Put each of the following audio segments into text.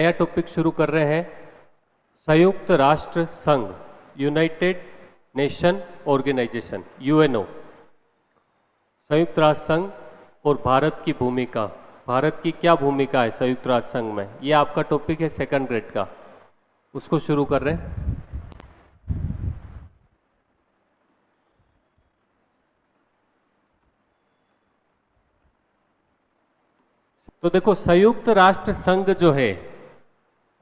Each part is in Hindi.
नया टॉपिक शुरू कर रहे हैं। संयुक्त राष्ट्र संघ, यूनाइटेड नेशन ऑर्गेनाइजेशन, यूएनओ, संयुक्त राष्ट्र संघ और भारत की भूमिका। भारत की क्या भूमिका है संयुक्त राष्ट्र संघ में, ये आपका टॉपिक है सेकंड ग्रेड का, उसको शुरू कर रहे हैं। तो देखो, संयुक्त राष्ट्र संघ जो है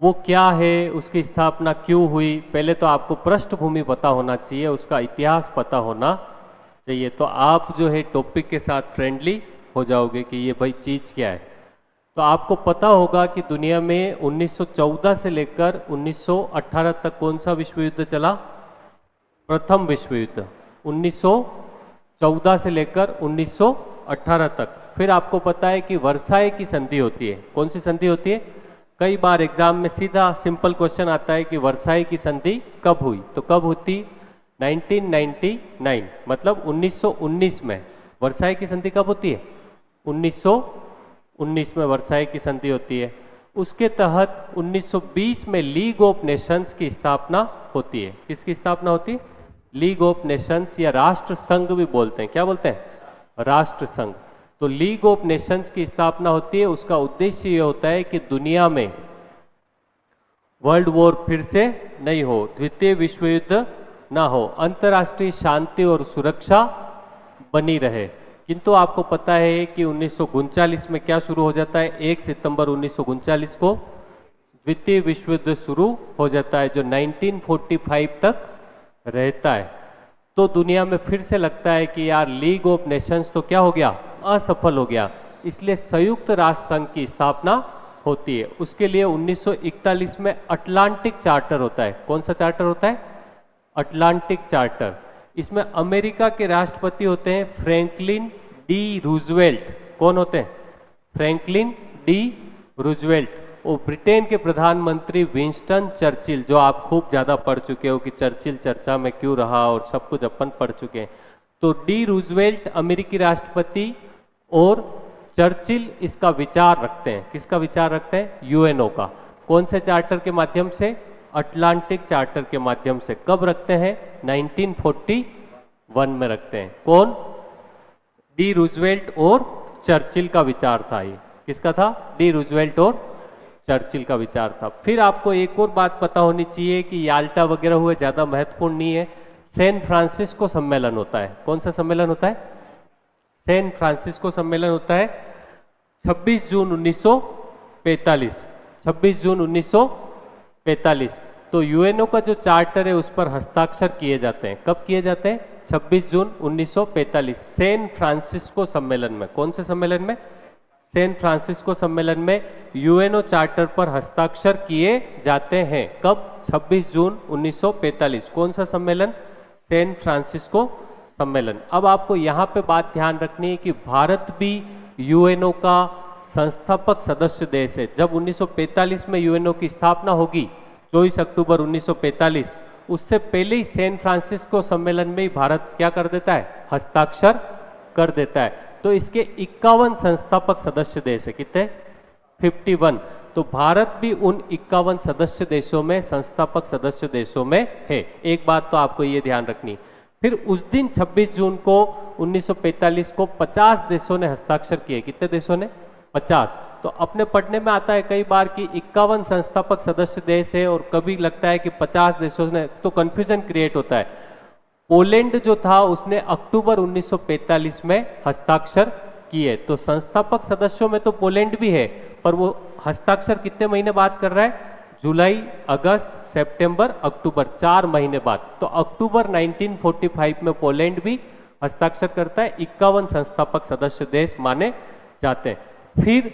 वो क्या है, उसकी स्थापना क्यों हुई, पहले तो आपको पृष्ठभूमि पता होना चाहिए, उसका इतिहास पता होना चाहिए, तो आप जो है टॉपिक के साथ फ्रेंडली हो जाओगे कि ये भाई चीज़ क्या है। तो आपको पता होगा कि दुनिया में 1914 से लेकर 1918 तक कौन सा विश्व युद्ध चला? प्रथम विश्व युद्ध, 1914 से लेकर 1918 तक। फिर आपको पता है कि वर्साई की संधि होती है। कौन सी संधि होती है? कई बार एग्जाम में सीधा सिंपल क्वेश्चन आता है कि वर्साई की संधि कब हुई, तो कब होती? 1999, मतलब 1919 में। वर्साई की संधि कब होती है? 1919 में वर्साई की संधि होती है। उसके तहत 1920 में लीग ऑफ नेशंस की स्थापना होती है। किसकी स्थापना होती है? लीग ऑफ नेशंस, या राष्ट्र संघ भी बोलते हैं। क्या बोलते हैं? राष्ट्र संघ। तो लीग ऑफ नेशंस की स्थापना होती है। उसका उद्देश्य ये होता है कि दुनिया में वर्ल्ड वॉर फिर से नहीं हो, द्वितीय विश्व युद्ध ना हो, अंतर्राष्ट्रीय शांति और सुरक्षा बनी रहे। किंतु आपको पता है कि 1939 में क्या शुरू हो जाता है? 1 सितंबर 1939 को द्वितीय विश्व युद्ध शुरू हो जाता है, जो 1945 तक रहता है। तो दुनिया में फिर से लगता है कि यार लीग ऑफ नेशंस तो क्या हो गया? असफल हो गया। इसलिए संयुक्त राष्ट्र संघ की स्थापना होती है। उसके लिए 1941 में अटलांटिक चार्टर होता है। कौन सा चार्टर होता है? Atlantic charter. इसमें अमेरिका के राष्ट्रपति होते हैं फ्रैंकलिन डी रूजवेल्ट। कौन होते हैं? Franklin D Roosevelt. और ब्रिटेन के प्रधानमंत्री विंस्टन चर्चिल, जो आप खूब ज़्यादा पढ़ चुके हो कि चर्चिल चर्चा में क्यों रहा, और सब कुछ अपन पढ़ चुके हैं। तो डी रूजवेल्ट अमेरिकी राष्ट्रपति और चर्चिल इसका विचार रखते हैं। किसका विचार रखते हैं? यूएनओ का। कौन से चार्टर के माध्यम से? अटलांटिक चार्टर के माध्यम से। कब रखते हैं? 1941 में रखते हैं। कौन? डी रूजवेल्ट और चर्चिल का विचार था ये। किसका था? डी रूजवेल्ट और चर्चिल का विचार था। फिर आपको एक और बात पता होनी चाहिए कि याल्टा वगैरह हुए, ज़्यादा महत्वपूर्ण नहीं है। सैन फ्रांसिस्को सम्मेलन होता है। कौन सा सम्मेलन होता है? सैन फ्रांसिस्को सम्मेलन होता है 26 जून 1945। 26 जून 1945। तो यूएनओ का जो चार्टर है उस पर हस्ताक्षर किए जाते हैं। कब किए जाते हैं? 26 जून 1945, सैन फ्रांसिस्को सम्मेलन में। कौन से सम्मेलन में? सैन फ्रांसिस्को सम्मेलन में यूएनओ चार्टर पर हस्ताक्षर किए जाते हैं। कब? 26 जून 1945। कौन सा सम्मेलन? सैन फ्रांसिस्को सम्मेलन। अब आपको यहाँ पे बात ध्यान रखनी है कि भारत भी यूएनओ का संस्थापक सदस्य देश है। जब 1945 में यूएनओ की स्थापना होगी, 24 अक्टूबर 1945, उससे पहले ही सैन फ्रांसिस्को सम्मेलन में ही भारत क्या कर देता है? हस्ताक्षर कर देता है। तो इसके 51 संस्थापक सदस्य देश है। कितने? 51। तो भारत भी उन 51 सदस्य देशों में, संस्थापक सदस्य देशों में है। एक बात तो आपको ये ध्यान रखनी। फिर उस दिन 26 जून को 1945 को 50 देशों ने हस्ताक्षर किए। कितने देशों ने? 50। तो अपने पढ़ने में आता है कई बार कि 51 संस्थापक सदस्य देश है और कभी लगता है कि 50 देशों ने, तो कंफ्यूजन क्रिएट होता है। पोलैंड जो था उसने अक्टूबर 1945 में हस्ताक्षर किए। तो संस्थापक सदस्यों में तो पोलैंड भी है, पर वो हस्ताक्षर कितने महीने बाद कर रहा है? जुलाई, अगस्त, सितंबर, अक्टूबर, 4 महीने बाद। तो अक्टूबर 1945 में पोलैंड भी हस्ताक्षर करता है। 51 संस्थापक सदस्य देश माने जाते हैं। फिर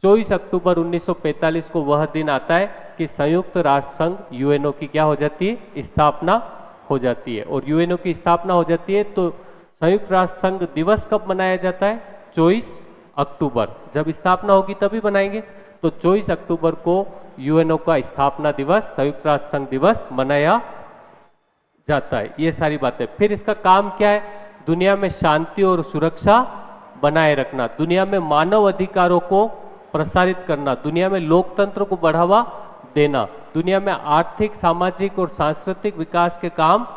24 अक्टूबर 1945 को वह दिन आता है कि संयुक्त राष्ट्र संघ, यूएनओ की क्या हो जाती है? स्थापना हो जाती है। और यूएनओ की स्थापना हो जाती है तो संयुक्त राष्ट्र संघ दिवस कब मनाया जाता है? 24 अक्टूबर। जब स्थापना होगी तभी बनाएंगे। तो 24 अक्टूबर को यूएनओ का स्थापना दिवस, संयुक्त राष्ट्र संघ दिवस मनाया जाता है। ये सारी बातें। फिर इसका काम क्या है? दुनिया में शांति और सुरक्षा बनाए रखना, दुनिया में मानव अधिकारों को प्रसारित करना, दुनिया में लोकतंत्र को बढ़ावा देना, दुनिया में आर्थिक, सामाजिक और सांस्कृतिक विकास के काम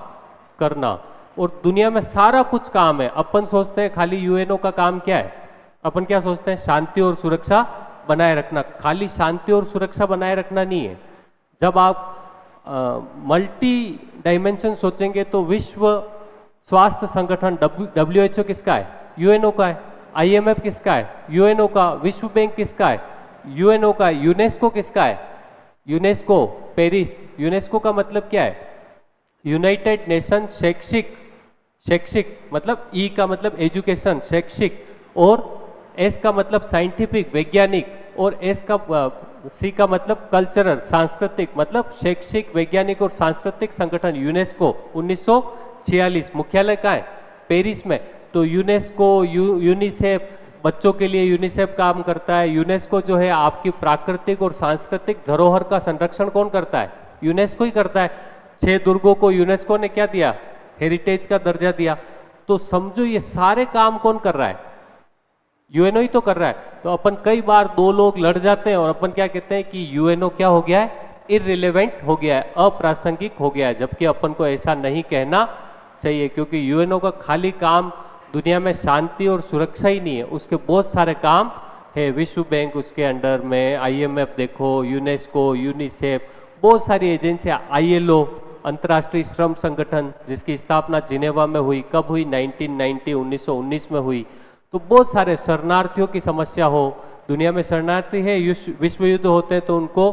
करना। और दुनिया में सारा कुछ काम है। अपन सोचते हैं खाली यूएनओ का काम क्या है, अपन क्या सोचते हैं, शांति और सुरक्षा बनाए रखना। खाली शांति और सुरक्षा बनाए रखना नहीं है। जब आप मल्टी डायमेंशन सोचेंगे तो विश्व स्वास्थ्य संगठन WHO किसका है, यूएनओ का है। IMF किसका है, यूएनओ का। विश्व बैंक किसका है, यूएनओ का। यूनेस्को किसका है, यूनेस्को पेरिस। यूनेस्को का मतलब क्या है, यूनाइटेड नेशन शैक्षिक। शैक्षिक मतलब ई का मतलब एजुकेशन, शैक्षिक, और एस का मतलब साइंटिफिक, वैज्ञानिक, और एस का सी का मतलब कल्चरल, सांस्कृतिक, मतलब शैक्षिक, वैज्ञानिक और सांस्कृतिक संगठन यूनेस्को। 1946 मुख्यालय कहाँ है, पेरिस में। तो यूनेस्को, यूनिसेफ, बच्चों के लिए यूनिसेफ काम करता है। यूनेस्को जो है आपकी प्राकृतिक और सांस्कृतिक धरोहर का संरक्षण कौन करता है, यूनेस्को ही करता है। 6 दुर्गों को यूनेस्को ने क्या दिया, हेरिटेज का दर्जा दिया। तो समझो ये सारे काम कौन कर रहा है, यूएनओ ही तो कर रहा है। तो अपन कई बार दो लोग लड़ जाते हैं और अपन क्या कहते हैं कि यूएनओ क्या हो गया है, इररिलेवेंट हो गया है, अप्रासंगिक हो गया है। जबकि अपन को ऐसा नहीं कहना चाहिए, क्योंकि यूएनओ का खाली काम दुनिया में शांति और सुरक्षा ही नहीं है, उसके बहुत सारे काम है। विश्व बैंक उसके अंडर में, IMF देखो, यूनेस्को, यूनिसेफ, बहुत सारी एजेंसियां, ILO अंतर्राष्ट्रीय श्रम संगठन जिसकी स्थापना जिनेवा में हुई, कब हुई, 1919 में हुई। तो बहुत सारे शरणार्थियों की समस्या हो, दुनिया में शरणार्थी है, विश्व युद्ध होते हैं तो उनको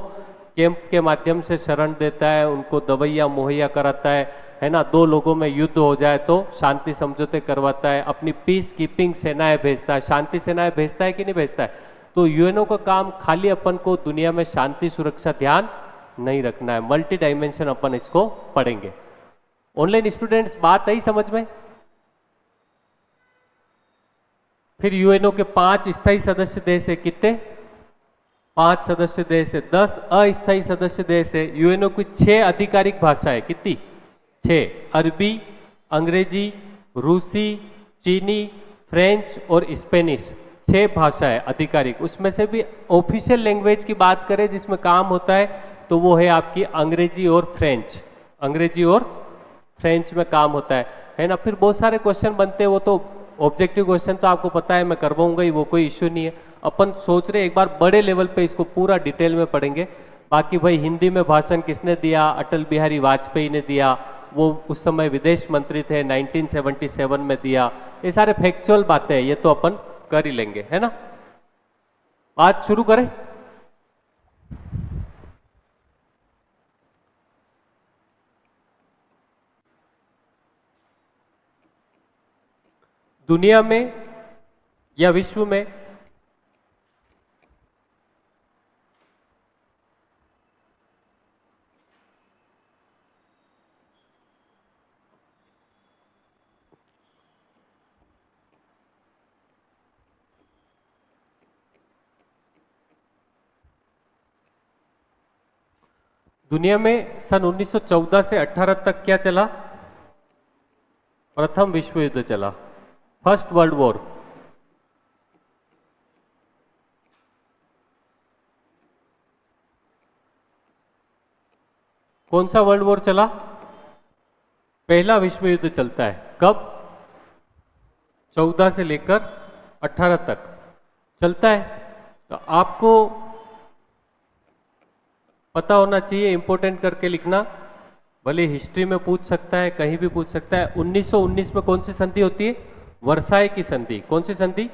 कैंप के माध्यम से शरण देता है, उनको दवाइयाँ मुहैया कराता है ना। 2 लोगों में युद्ध हो जाए तो शांति समझौते करवाता है, अपनी पीस कीपिंग सेनाएं भेजता है, शांति सेनाएं भेजता है कि नहीं भेजता है। तो यूएनओ का काम खाली अपन को दुनिया में शांति सुरक्षा ध्यान नहीं रखना है, मल्टी डायमेंशन अपन इसको पढ़ेंगे। ऑनलाइन स्टूडेंट्स बात आई समझ में। फिर यूएनओ के 5 स्थायी सदस्य देश है, कितने, 5 सदस्य देश है, 10 अस्थायी सदस्य देश है। यूएनओ की 6 आधिकारिक भाषा है, कितनी, 6, अरबी, अंग्रेजी, रूसी, चीनी, फ्रेंच और स्पेनिश, 6 भाषा है आधिकारिक। उसमें से भी ऑफिशियल लैंग्वेज की बात करें जिसमें काम होता है तो वो है आपकी अंग्रेजी और फ्रेंच, अंग्रेजी और फ्रेंच में काम होता है ना। फिर बहुत सारे क्वेश्चन बनते हैं, वो तो ऑब्जेक्टिव क्वेश्चन तो आपको पता है, मैं करवाऊंगा ही, वो कोई इश्यू नहीं है। अपन सोच रहे एक बार बड़े लेवल पे इसको पूरा डिटेल में पढ़ेंगे। बाकी भाई हिंदी में भाषण किसने दिया, अटल बिहारी वाजपेयी ने दिया, वो उस समय विदेश मंत्री थे, 1977 में दिया। ये सारे फैक्चुअल बातें हैं, ये तो अपन कर ही लेंगे, है ना। आज शुरू करें। दुनिया में या विश्व में दुनिया में सन 1914 से 18 तक क्या चला, प्रथम विश्व युद्ध चला, फर्स्ट वर्ल्ड वॉर। कौन सा वर्ल्ड वॉर चला, पहला विश्व युद्ध चलता है, कब, 14 से लेकर 18 तक चलता है। तो आपको पता होना चाहिए, इंपॉर्टेंट करके लिखना, भले हिस्ट्री में पूछ सकता है, कहीं भी पूछ सकता है। 1919 में कौन सी संधि होती है, वर्साई की संधि। कौन सी संधि,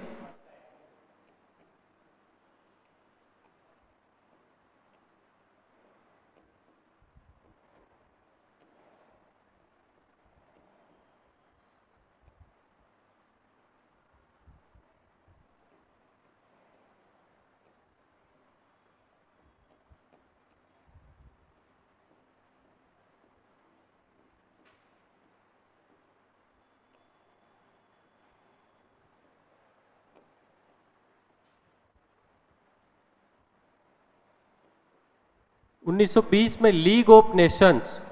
उन्नीस सौ 20 में league of Nations,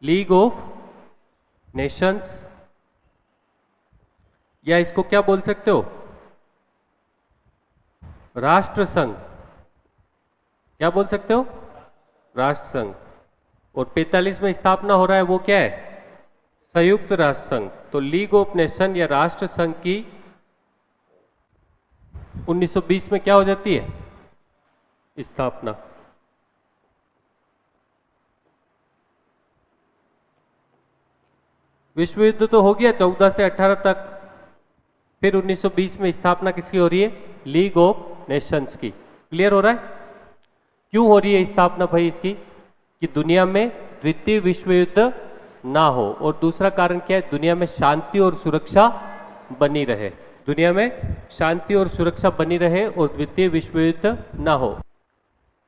league of Nations, या इसको क्या बोल सकते हो, राष्ट्र संघ, क्या बोल सकते हो? राष्ट्र संघ। और 45 में स्थापना हो रहा है वो क्या है? संयुक्त राष्ट्र संघ। तो लीग ऑफ नेशन या राष्ट्र संघ की 1920 में क्या हो जाती है? स्थापना। विश्व युद्ध तो हो गया 14 से 18 तक, फिर 1920 में स्थापना किसकी हो रही है? लीग ऑफ नेशंस की। क्लियर हो रहा है? क्यों हो रही है स्थापना भाई इसकी? कि दुनिया में द्वितीय विश्व युद्ध ना हो, और दूसरा कारण क्या है? दुनिया में शांति और सुरक्षा बनी रहे। दुनिया में शांति और सुरक्षा बनी रहे और द्वितीय विश्व युद्ध ना हो।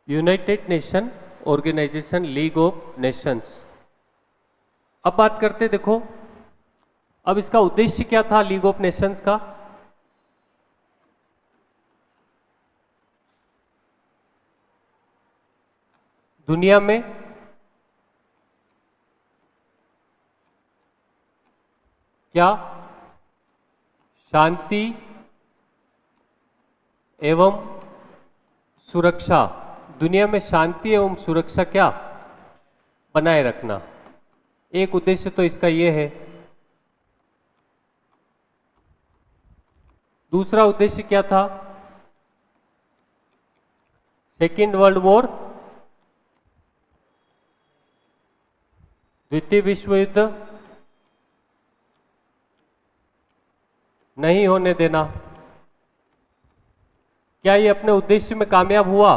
United Nation Organization, League of Nations. अब बात करते, देखो अब इसका उद्देश्य क्या था लीग ऑफ नेशंस का? दुनिया में क्या शांति एवं सुरक्षा, दुनिया में शांति एवं सुरक्षा क्या बनाए रखना। एक उद्देश्य तो इसका यह है। दूसरा उद्देश्य क्या था? सेकेंड वर्ल्ड वॉर, द्वितीय विश्व युद्ध नहीं होने देना। क्या ये अपने उद्देश्य में कामयाब हुआ?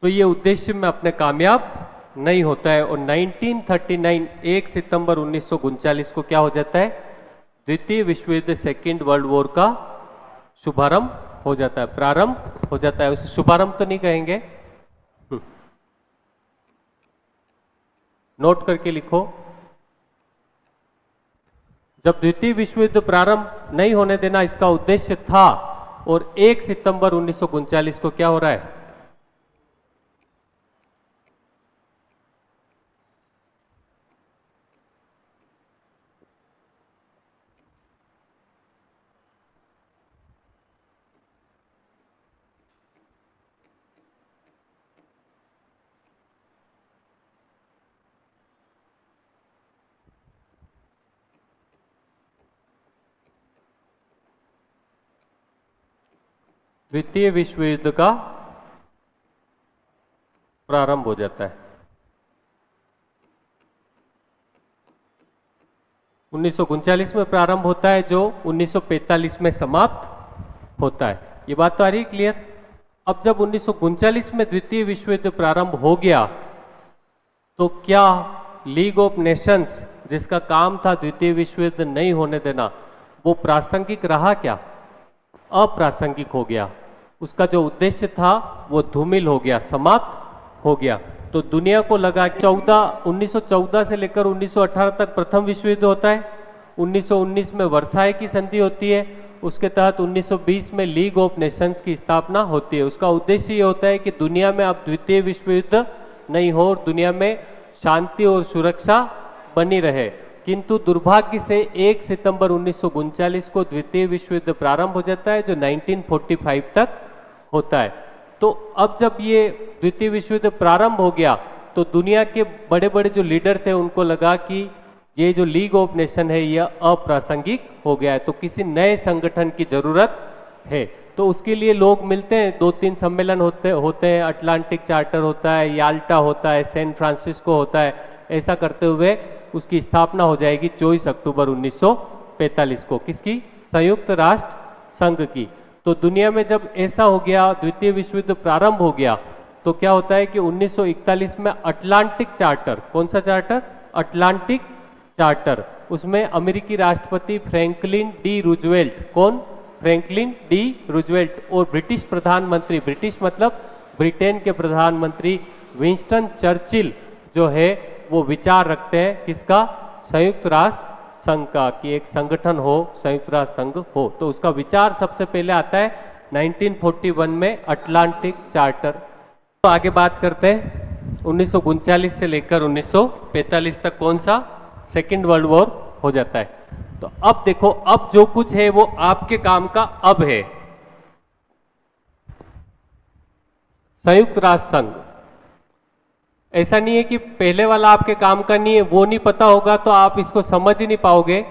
तो ये उद्देश्य में अपने कामयाब नहीं होता है। और 1939 1 सितंबर 1939 को क्या हो जाता है? द्वितीय विश्व युद्ध, सेकेंड वर्ल्ड वॉर का शुभारंभ हो जाता है, प्रारंभ हो जाता है। उसे शुभारंभ तो नहीं कहेंगे, नोट करके लिखो। जब द्वितीय विश्व युद्ध प्रारंभ नहीं होने देना इसका उद्देश्य था, और 1 सितंबर 1939 को क्या हो रहा है? द्वितीय विश्व युद्ध का प्रारंभ हो जाता है। 1939 में प्रारंभ होता है, जो 1945 में समाप्त होता है। ये बात तो आ रही है क्लियर? अब जब 1939 में द्वितीय विश्व युद्ध प्रारंभ हो गया, तो क्या लीग ऑफ नेशंस जिसका काम था द्वितीय विश्व युद्ध नहीं होने देना, वो प्रासंगिक रहा क्या? अप्रासंगिक हो गया। उसका जो उद्देश्य था वो धूमिल हो गया, समाप्त हो गया। तो दुनिया को लगा 1914 से लेकर 1918 तक प्रथम विश्व युद्ध होता है, 1919 में वर्साय की संधि होती है, उसके तहत 1920 में लीग ऑफ नेशंस की स्थापना होती है। उसका उद्देश्य ये होता है कि दुनिया में अब द्वितीय विश्व युद्ध नहीं हो और दुनिया में शांति और सुरक्षा बनी रहे। किंतु दुर्भाग्य से 1 सितंबर 1939 को द्वितीय विश्व युद्ध प्रारंभ हो जाता है, जो 1945 तक होता है। तो अब जब ये द्वितीय विश्व युद्ध प्रारंभ हो गया, तो दुनिया के बड़े बड़े जो लीडर थे उनको लगा कि ये जो लीग ऑफ नेशन है यह अप्रासंगिक हो गया है, तो किसी नए संगठन की जरूरत है। तो उसके लिए लोग मिलते हैं, 2-3 सम्मेलन होते हैं, अटलांटिक चार्टर होता है, याल्टा होता है, सैन फ्रांसिस्को होता है। ऐसा करते हुए उसकी स्थापना हो जाएगी 24 अक्टूबर 1945 को। किसकी? संयुक्त राष्ट्र संघ की। तो दुनिया में जब ऐसा हो गया, द्वितीय विश्व युद्ध प्रारंभ हो गया, तो क्या होता है कि 1941 में अटलांटिक चार्टर, कौन सा चार्टर? अटलांटिक चार्टर, उसमें अमेरिकी राष्ट्रपति फ्रैंकलिन डी रूजवेल्ट, कौन? फ्रैंकलिन डी रूजवेल्ट, और ब्रिटिश प्रधानमंत्री, ब्रिटिश मतलब ब्रिटेन के प्रधानमंत्री विंस्टन चर्चिल जो है वो विचार रखते हैं किसका? संयुक्त राष्ट्र संघ का, कि एक संगठन हो, संयुक्त राष्ट्र संघ हो। तो उसका विचार सबसे पहले आता है 1941 में अटलांटिक चार्टर। तो आगे बात करते हैं 1939 से लेकर 1945 तक कौन सा? सेकेंड वर्ल्ड वॉर हो जाता है। तो अब देखो, अब जो कुछ है वो आपके काम का अब है। संयुक्त राष्ट्र संघ, ऐसा नहीं है कि पहले वाला आपके काम का नहीं है, वो नहीं पता होगा तो आप इसको समझ ही नहीं पाओगे।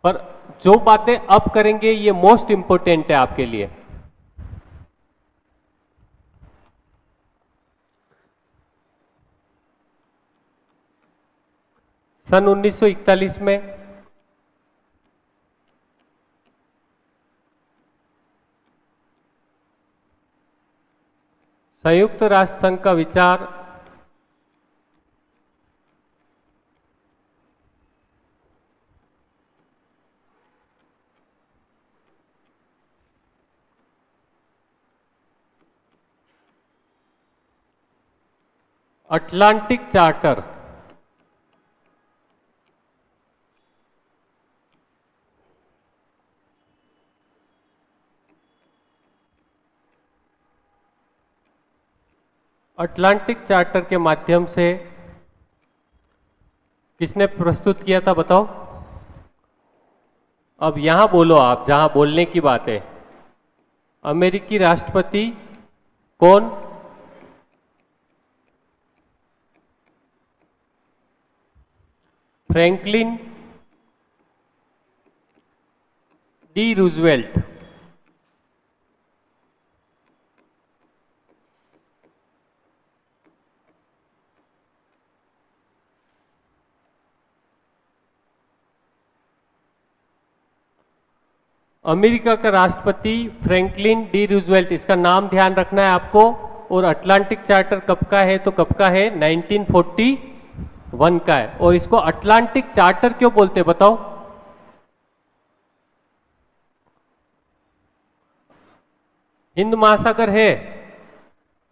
पर जो बातें अब करेंगे ये मोस्ट इंपोर्टेंट है आपके लिए। सन 1941 में संयुक्त राष्ट्र संघ का विचार अटलांटिक चार्टर, अटलांटिक चार्टर के माध्यम से किसने प्रस्तुत किया था बताओ? अब यहां बोलो आप, जहां बोलने की बात है। अमेरिकी राष्ट्रपति कौन? Franklin D Roosevelt. अमेरिका का राष्ट्रपति फ्रैंकलिन डी रूजवेल्ट, इसका नाम ध्यान रखना है आपको। और अटलांटिक चार्टर कब का है? तो कब का है? 1941 का है। और इसको अटलांटिक चार्टर क्यों बोलते हैं बताओ? हिंद महासागर है,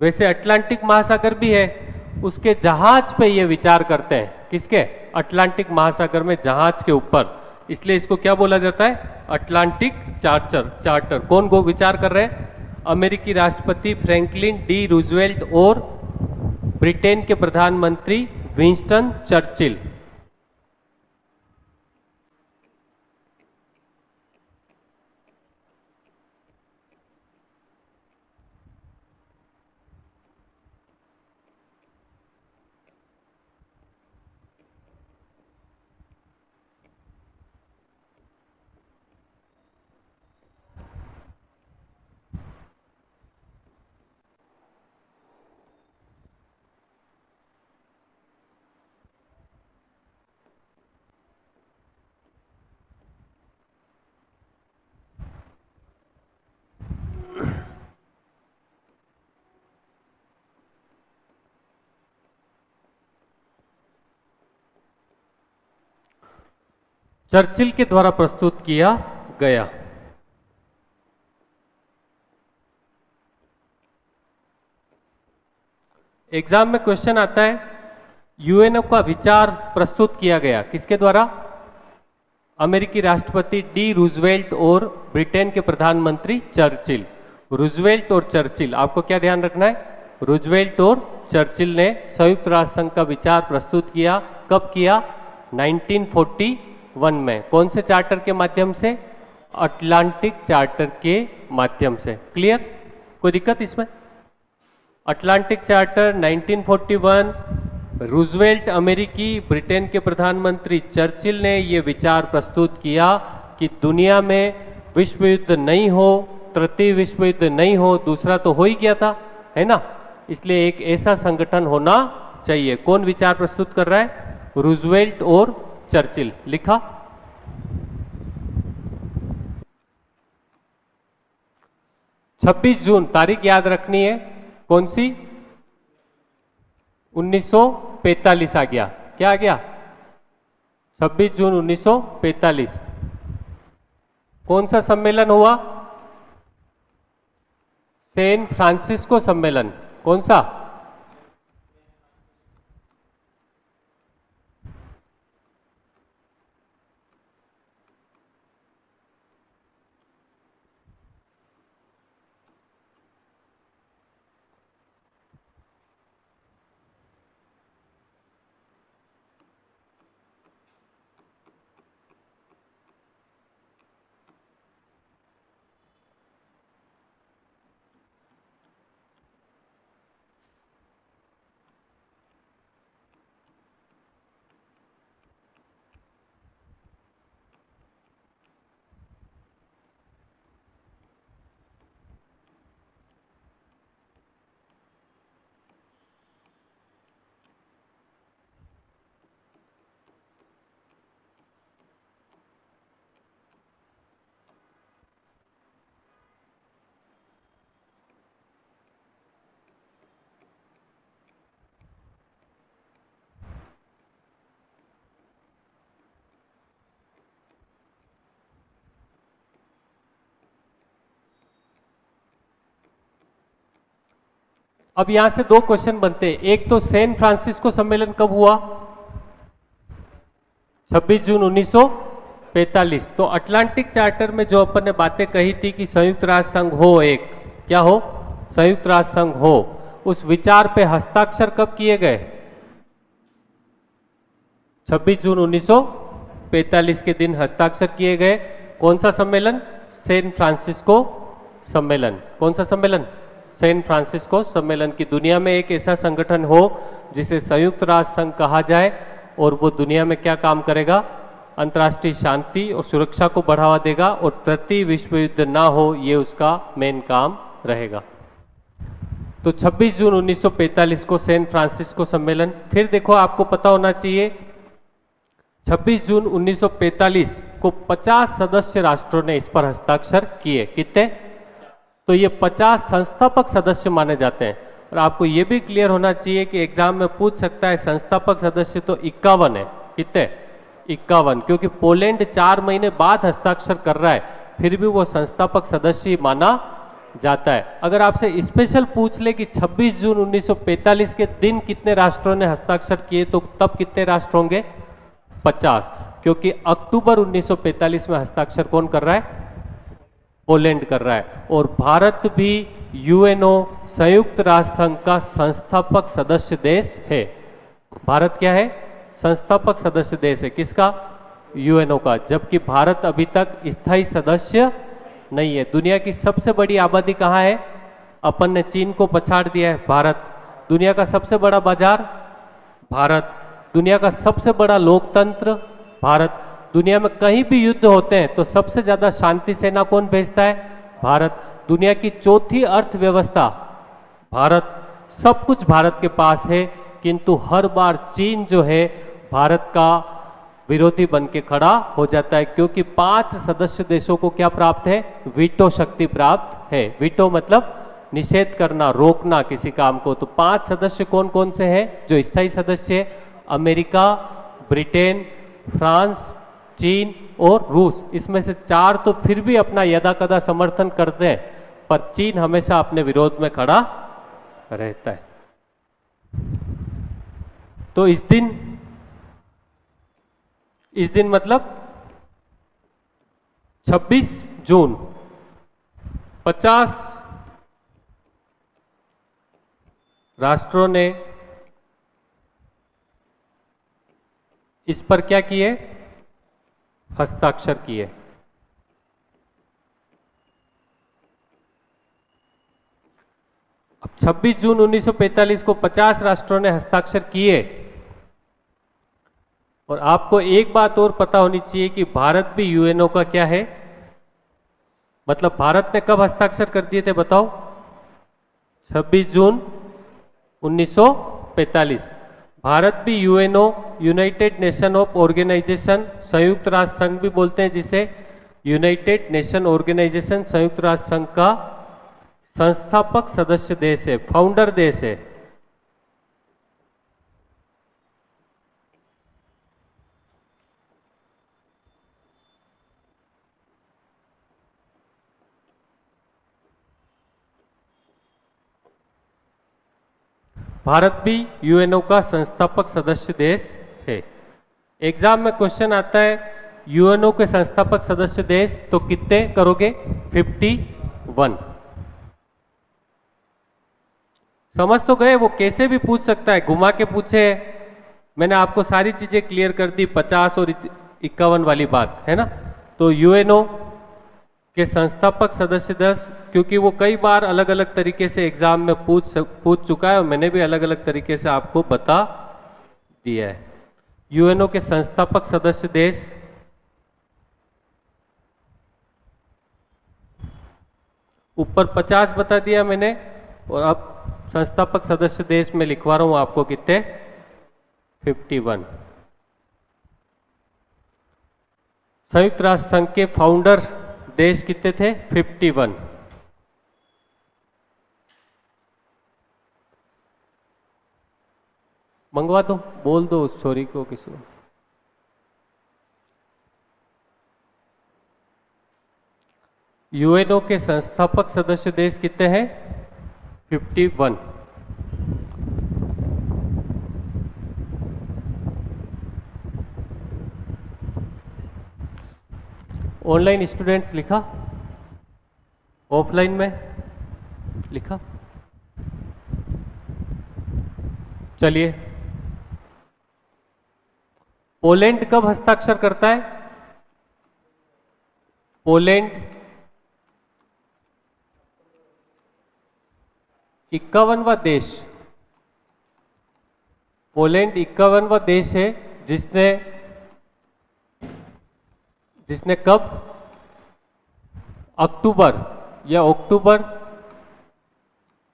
वैसे अटलांटिक महासागर भी है। उसके जहाज पे ये विचार करते हैं, किसके? अटलांटिक महासागर में जहाज के ऊपर, इसलिए इसको क्या बोला जाता है? Atlantic charter. चार्टर कौन को विचार कर रहे हैं? अमेरिकी राष्ट्रपति फ्रैंकलिन डी रूजवेल्ट और ब्रिटेन के प्रधानमंत्री विंस्टन चर्चिल। चर्चिल के द्वारा प्रस्तुत किया गया। एग्जाम में क्वेश्चन आता है, यूएनओ का विचार प्रस्तुत किया गया किसके द्वारा? अमेरिकी राष्ट्रपति डी रूजवेल्ट और ब्रिटेन के प्रधानमंत्री चर्चिल। रूजवेल्ट और चर्चिल, आपको क्या ध्यान रखना है? रूजवेल्ट और चर्चिल ने संयुक्त राष्ट्र संघ का विचार प्रस्तुत किया। कब किया? 1941 में। कौन से चार्टर के माध्यम से? अटलांटिक चार्टर के माध्यम से। क्लियर? कोई दिक्कत इसमें? अटलांटिक चार्टर 1941, रूजवेल्ट अमेरिकी, ब्रिटेन के प्रधानमंत्री चर्चिल ने यह विचार प्रस्तुत किया कि दुनिया में विश्व युद्ध नहीं हो, तृतीय विश्व युद्ध नहीं हो, दूसरा तो हो ही गया था, है ना? इसलिए एक ऐसा संगठन होना चाहिए। कौन विचार प्रस्तुत कर रहा है? रूजवेल्ट और चर्चिल। लिखा? छब्बीस जून तारीख याद रखनी है। कौन सी? 1945 आ गया। क्या आ गया? 26 जून 1945। कौन सा सम्मेलन हुआ? सैन फ्रांसिस्को सम्मेलन। कौन सा? अब यहां से दो क्वेश्चन बनते हैं। एक तो सैन फ्रांसिस्को सम्मेलन कब हुआ? 26 जून 1945। तो अटलांटिक चार्टर में जो अपन ने बातें कही थी कि संयुक्त राष्ट्र संघ हो, एक क्या हो, संयुक्त राष्ट्र संघ हो, उस विचार पे हस्ताक्षर कब किए गए? 26 जून 1945 के दिन हस्ताक्षर किए गए। कौन सा सम्मेलन? सैन फ्रांसिस्को सम्मेलन। कौन सा सम्मेलन? सैन फ्रांसिस्को सम्मेलन। की दुनिया में एक ऐसा संगठन हो जिसे संयुक्त राष्ट्र संघ कहा जाए और वो दुनिया में क्या काम करेगा? अंतर्राष्ट्रीय शांति और सुरक्षा को बढ़ावा देगा और तृतीय विश्व युद्ध ना हो, ये उसका मेन काम रहेगा। तो 26 जून 1945 को सैन फ्रांसिस्को सम्मेलन। फिर देखो, आपको पता होना चाहिए 26 जून 1945 को 50 सदस्य राष्ट्रों ने इस पर हस्ताक्षर किए। कितने? तो ये 50 संस्थापक सदस्य माने जाते हैं। और आपको ये भी क्लियर होना चाहिए कि एग्जाम में पूछ सकता है, संस्थापक सदस्य तो 51 है। कितने? 51, क्योंकि पोलैंड 4 महीने बाद हस्ताक्षर कर रहा है, फिर भी वो संस्थापक सदस्य माना जाता है। अगर आपसे स्पेशल पूछ ले कि 26 जून 1945 के दिन कितने राष्ट्रों ने हस्ताक्षर किए, तो तब कितने राष्ट्र होंगे? 50, क्योंकि अक्टूबर 1945 में हस्ताक्षर कौन कर रहा है? पोलैंड कर रहा है। और भारत भी यूएनओ संयुक्त राष्ट्र संघ का संस्थापक सदस्य देश है। भारत क्या है? संस्थापक सदस्य देश है। किसका? यूएनओ का। जबकि भारत अभी तक स्थायी सदस्य नहीं है। दुनिया की सबसे बड़ी आबादी कहाँ है? अपन ने चीन को पछाड़ दिया है। भारत। दुनिया का सबसे बड़ा बाजार? भारत। दुनिया का सबसे बड़ा लोकतंत्र? भारत। दुनिया में कहीं भी युद्ध होते हैं तो सबसे ज्यादा शांति सेना कौन भेजता है? भारत। दुनिया की चौथी अर्थव्यवस्था? भारत। सब कुछ भारत के पास है, किंतु हर बार चीन जो है भारत का विरोधी बन के खड़ा हो जाता है, क्योंकि 5 सदस्य देशों को क्या प्राप्त है? वीटो शक्ति प्राप्त है। वीटो मतलब निषेध करना, रोकना किसी काम को। तो 5 सदस्य कौन कौन से हैं जो स्थायी सदस्य है? अमेरिका, ब्रिटेन, फ्रांस, चीन और रूस। इसमें से 4 तो फिर भी अपना यदा कदा समर्थन करते हैं, पर चीन हमेशा अपने विरोध में खड़ा रहता है। तो इस दिन मतलब 26 जून 50 राष्ट्रों ने इस पर क्या किए? हस्ताक्षर किए। अब 26 जून 1945 को 50 राष्ट्रों ने हस्ताक्षर किए। और आपको एक बात और पता होनी चाहिए कि भारत भी यूएनओ का क्या है? मतलब भारत ने कब हस्ताक्षर कर दिए थे बताओ? 26 जून 1945। भारत भी UNO, United Nation of Organization, संयुक्त राष्ट्र संघ भी बोलते हैं जिसे, यूनाइटेड नेशन ऑर्गेनाइजेशन, संयुक्त राष्ट्र संघ का संस्थापक सदस्य देश है, फाउंडर देश है। भारत भी यूएनओ का संस्थापक सदस्य देश है। एग्जाम में क्वेश्चन आता है यूएनओ के संस्थापक सदस्य देश, तो कितने करोगे? 51। समझ तो गए? वो कैसे भी पूछ सकता है, घुमा के पूछे। मैंने आपको सारी चीजें क्लियर कर दी, 50 और 51 वाली बात है ना। तो यूएनओ के संस्थापक सदस्य देश, क्योंकि वो कई बार अलग अलग तरीके से एग्जाम में पूछ चुका है और मैंने भी अलग अलग तरीके से आपको बता दिया है। यूएनओ के संस्थापक सदस्य देश ऊपर 50 बता दिया मैंने, और अब संस्थापक सदस्य देश में लिखवा रहा हूं आपको कितने? 51। संयुक्त राष्ट्र संघ के फाउंडर देश कितने थे? 51। मंगवा दो, बोल दो उस छोरी को, किसी को। यूएनओ के संस्थापक सदस्य देश कितने हैं? 51। ऑनलाइन स्टूडेंट्स लिखा, ऑफलाइन में लिखा। चलिए, पोलैंड कब हस्ताक्षर करता है? पोलैंड 51वां देश, पोलैंड 51वां देश है जिसने जिसने कब, अक्टूबर या अक्टूबर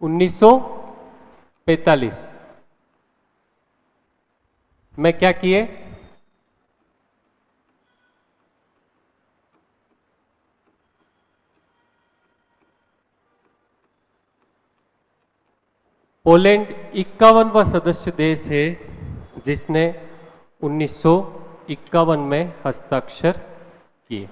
1945 में क्या किए? पोलैंड 51वां सदस्य देश है जिसने 1951 में हस्ताक्षर किए।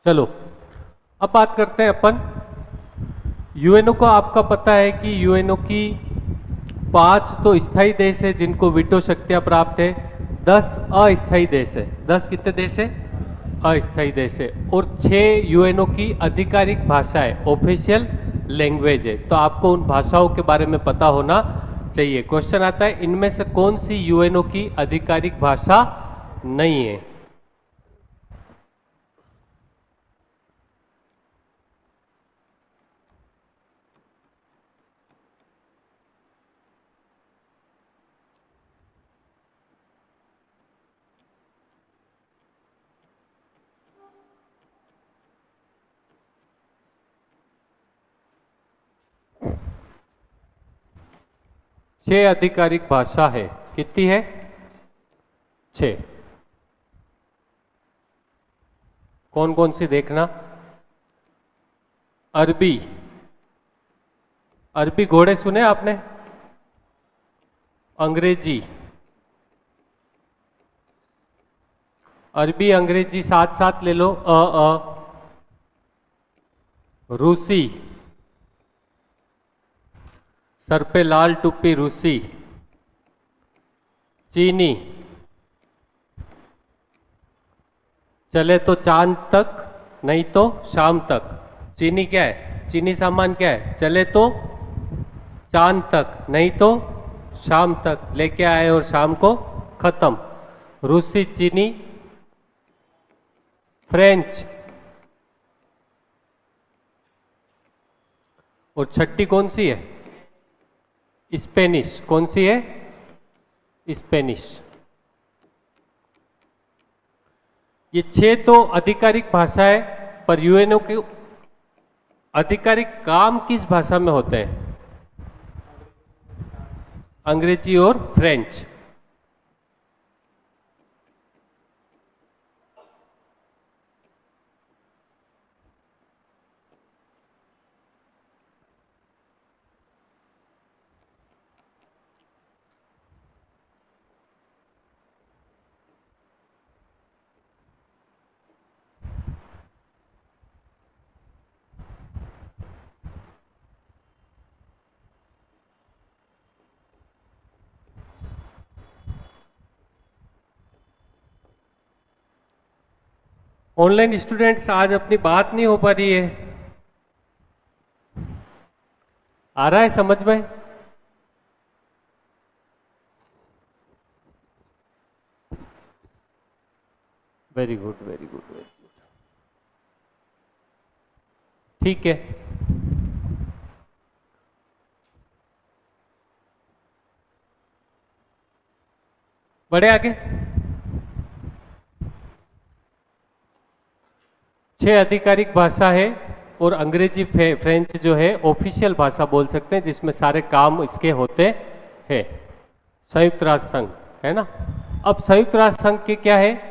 चलो, अब बात करते हैं अपन यूएनओ को। आपका पता है कि यूएनओ की 5 तो स्थायी देश है जिनको वीटो शक्तियां प्राप्त है, 10 अस्थायी देश है। 10 कितने देश है? अस्थायी देश है। और 6 यूएनओ की आधिकारिक भाषा है, ऑफिशियल लैंग्वेज है। तो आपको उन भाषाओं के बारे में पता होना चाहिए। क्वेश्चन आता है इनमें से कौन सी यूएनओ की आधिकारिक भाषा नहीं है? 6 आधिकारिक भाषा है। कितनी है? 6। कौन कौन सी देखना? अरबी, अरबी घोड़े सुने आपने? अंग्रेजी, अरबी अंग्रेजी साथ साथ ले लो। रूसी, सर पे लाल टुप्पी रूसी। चीनी, चले तो चांद तक नहीं तो शाम तक। चीनी क्या है? चीनी सामान क्या है? चले तो चांद तक नहीं तो शाम तक, लेके आए और शाम को खत्म। रूसी, चीनी, फ्रेंच, और छठी कौन सी है? स्पेनिश। कौन सी है? स्पेनिश। ये 6 तो आधिकारिक भाषा है, पर यूएनओ के आधिकारिक काम किस भाषा में होते हैं? अंग्रेजी और फ्रेंच। ऑनलाइन स्टूडेंट्स, आज अपनी बात नहीं हो पा रही है। आ रहा है समझ में? Very good, very good, very good. ठीक है, बढ़े आगे। 6 आधिकारिक भाषा है और अंग्रेजी फ्रेंच जो है ऑफिशियल भाषा बोल सकते हैं, जिसमें सारे काम इसके होते हैं। संयुक्त राष्ट्र संघ है ना। अब संयुक्त राष्ट्र संघ के क्या है?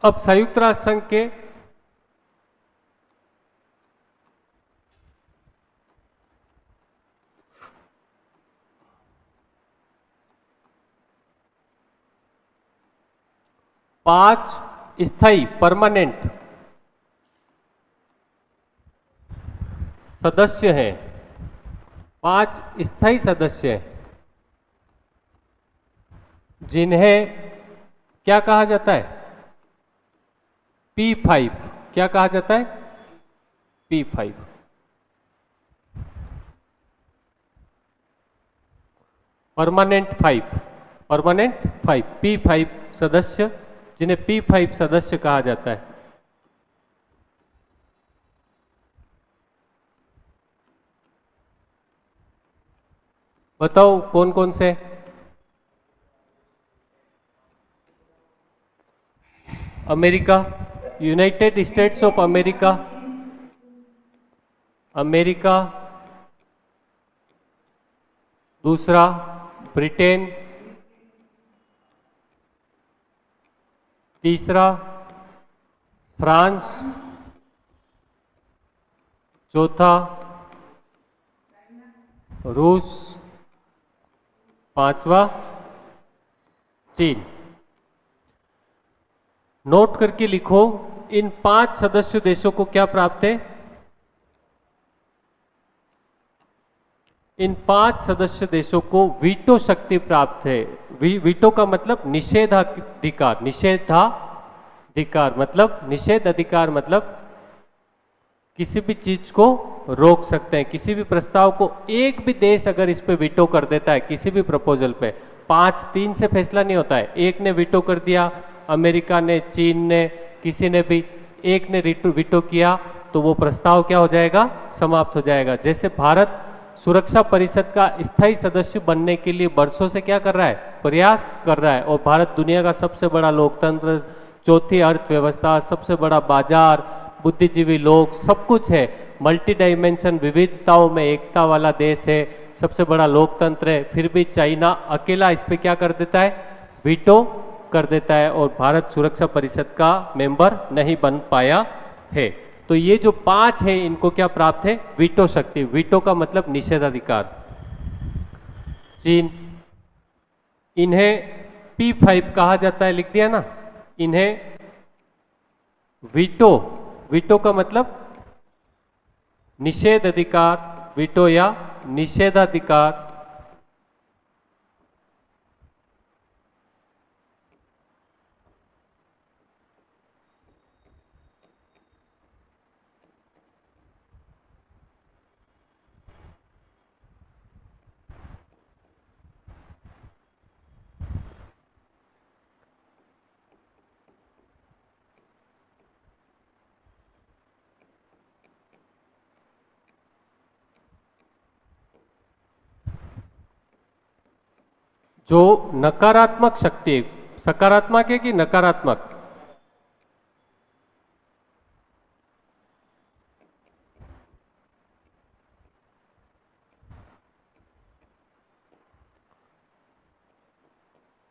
अब संयुक्त राष्ट्र संघ के पांच स्थायी परमानेंट सदस्य हैं, पांच स्थायी सदस्य हैं, जिन्हें क्या कहा जाता है? P5। क्या कहा जाता है? P5। परमानेंट 5, परमानेंट 5, P5 सदस्य, जिन्हें P5 सदस्य कहा जाता है। बताओ कौन कौन से? America, United states of America, America, दूसरा ब्रिटेन, तीसरा फ्रांस, चौथा रूस, पांचवा चीन। नोट करके लिखो, इन पांच सदस्य देशों को क्या प्राप्त है? इन पांच सदस्य देशों को वीटो शक्ति प्राप्त है। वीटो का मतलब निषेधाधिकार, निषेधाधिकार मतलब निषेध अधिकार मतलब किसी भी चीज को रोक सकते हैं, किसी भी प्रस्ताव को एक भी देश अगर इस पे वीटो कर देता है, किसी भी प्रपोजल पे, 5-3 से फैसला नहीं होता है। एक ने वीटो कर दिया, अमेरिका ने, चीन ने, किसी ने भी एक ने वीटो किया तो वो प्रस्ताव क्या हो जाएगा? समाप्त हो जाएगा। जैसे भारत सुरक्षा परिषद का स्थायी सदस्य बनने के लिए वर्षों से क्या कर रहा है? प्रयास कर रहा है। और भारत दुनिया का सबसे बड़ा लोकतंत्र, चौथी अर्थव्यवस्था, सबसे बड़ा बाजार, बुद्धिजीवी लोग, सब कुछ है, मल्टी डायमेंशन, विविधताओं में एकता वाला देश है, सबसे बड़ा लोकतंत्र है, फिर भी चाइना अकेला इस पे क्या कर देता है? वीटो कर देता है और भारत सुरक्षा परिषद का मेंबर नहीं बन पाया है। तो ये जो पांच है इनको क्या प्राप्त है? वीटो शक्ति। वीटो का मतलब निषेधाधिकार। चीन, इन्हें P5 कहा जाता है, लिख दिया ना? इन्हें वीटो, वीटो का मतलब निषेध अधिकार, वीटो या निषेधाधिकार। जो नकारात्मक शक्ति, सकारात्मक है कि नकारात्मक?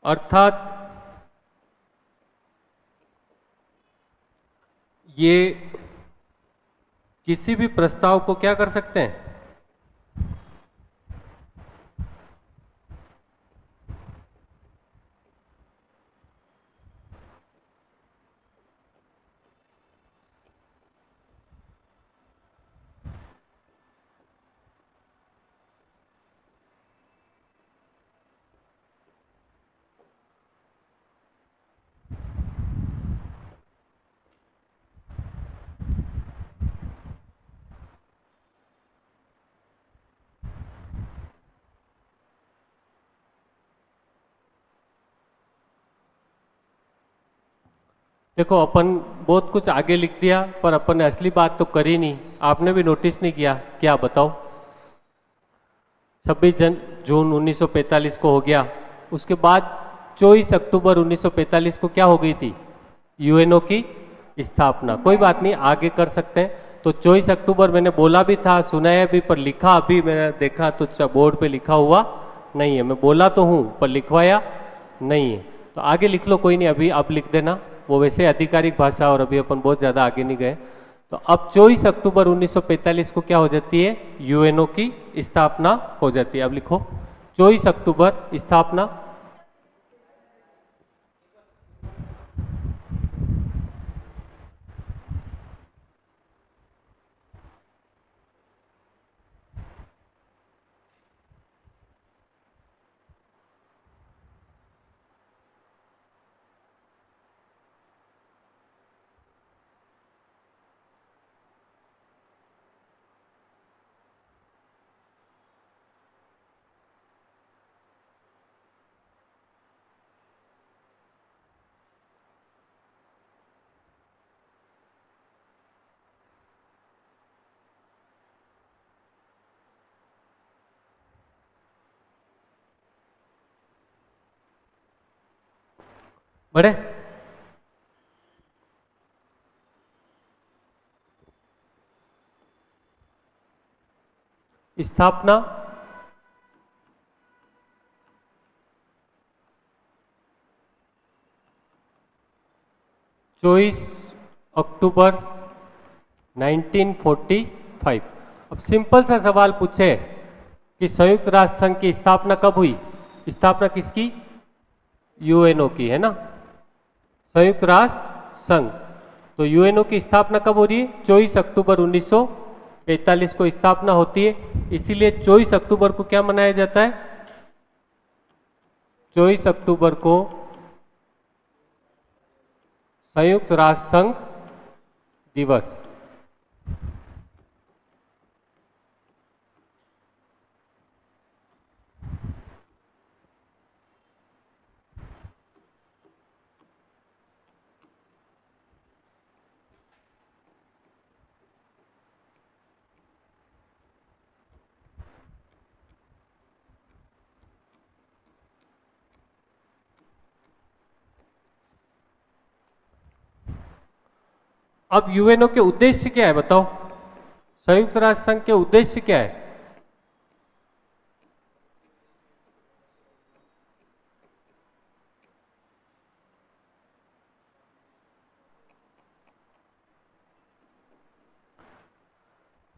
अर्थात ये किसी भी प्रस्ताव को क्या कर सकते हैं? देखो, अपन बहुत कुछ आगे लिख दिया पर अपन ने असली बात तो करी नहीं। आपने भी नोटिस नहीं किया। क्या बताओ? 26 जून 1945 को हो गया, उसके बाद 24 अक्टूबर 1945 को क्या हो गई थी? यूएनओ की स्थापना। कोई बात नहीं, आगे कर सकते हैं। तो 24 अक्टूबर मैंने बोला भी था, सुनाया भी, पर लिखा अभी मैंने देखा तो बोर्ड पे लिखा हुआ नहीं है। मैं बोला तो हूँ पर लिखवाया नहीं है। तो आगे लिख लो, कोई नहीं, अभी अब लिख देना। वो वैसे आधिकारिक भाषा और अभी अपन बहुत ज़्यादा आगे नहीं गए। तो अब 24 अक्टूबर 1945 को क्या हो जाती है, यूएनओ की स्थापना हो जाती है। अब लिखो 24 अक्टूबर स्थापना। बढ़े। स्थापना 24 अक्टूबर 1945। अब सिंपल सा सवाल पूछे कि संयुक्त राष्ट्र संघ की स्थापना कब हुई? स्थापना किसकी? यूएनओ की, है ना, संयुक्त राष्ट्र संघ। तो यूएनओ की स्थापना कब हो रही है? 24 अक्टूबर 1945 को स्थापना होती है। इसीलिए 24 अक्टूबर को क्या मनाया जाता है? 24 अक्टूबर को संयुक्त राष्ट्र संघ दिवस। अब यूएनओ के उद्देश्य क्या है बताओ? संयुक्त राष्ट्र संघ के उद्देश्य क्या है?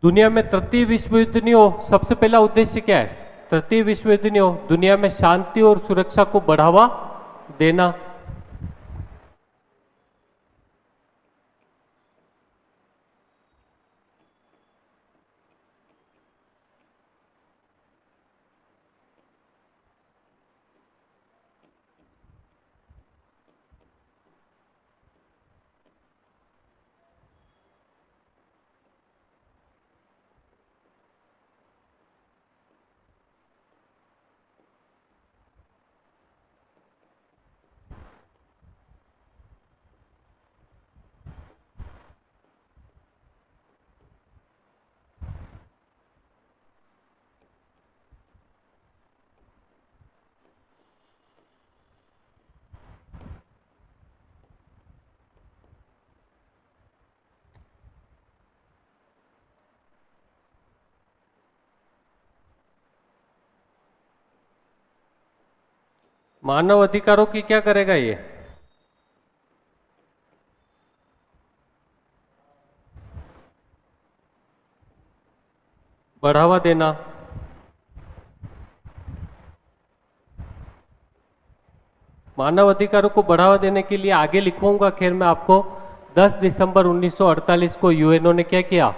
दुनिया में तृतीय विश्व युद्ध नहीं हो, सबसे पहला उद्देश्य क्या है? तृतीय विश्व युद्ध नहीं हो, दुनिया में शांति और सुरक्षा को बढ़ावा देना। मानव अधिकारों की क्या करेगा ये? बढ़ावा देना। मानव अधिकारों को बढ़ावा देने के लिए आगे लिखूंगा, खैर मैं आपको 10 दिसंबर 1948 को यूएनओ ने क्या किया?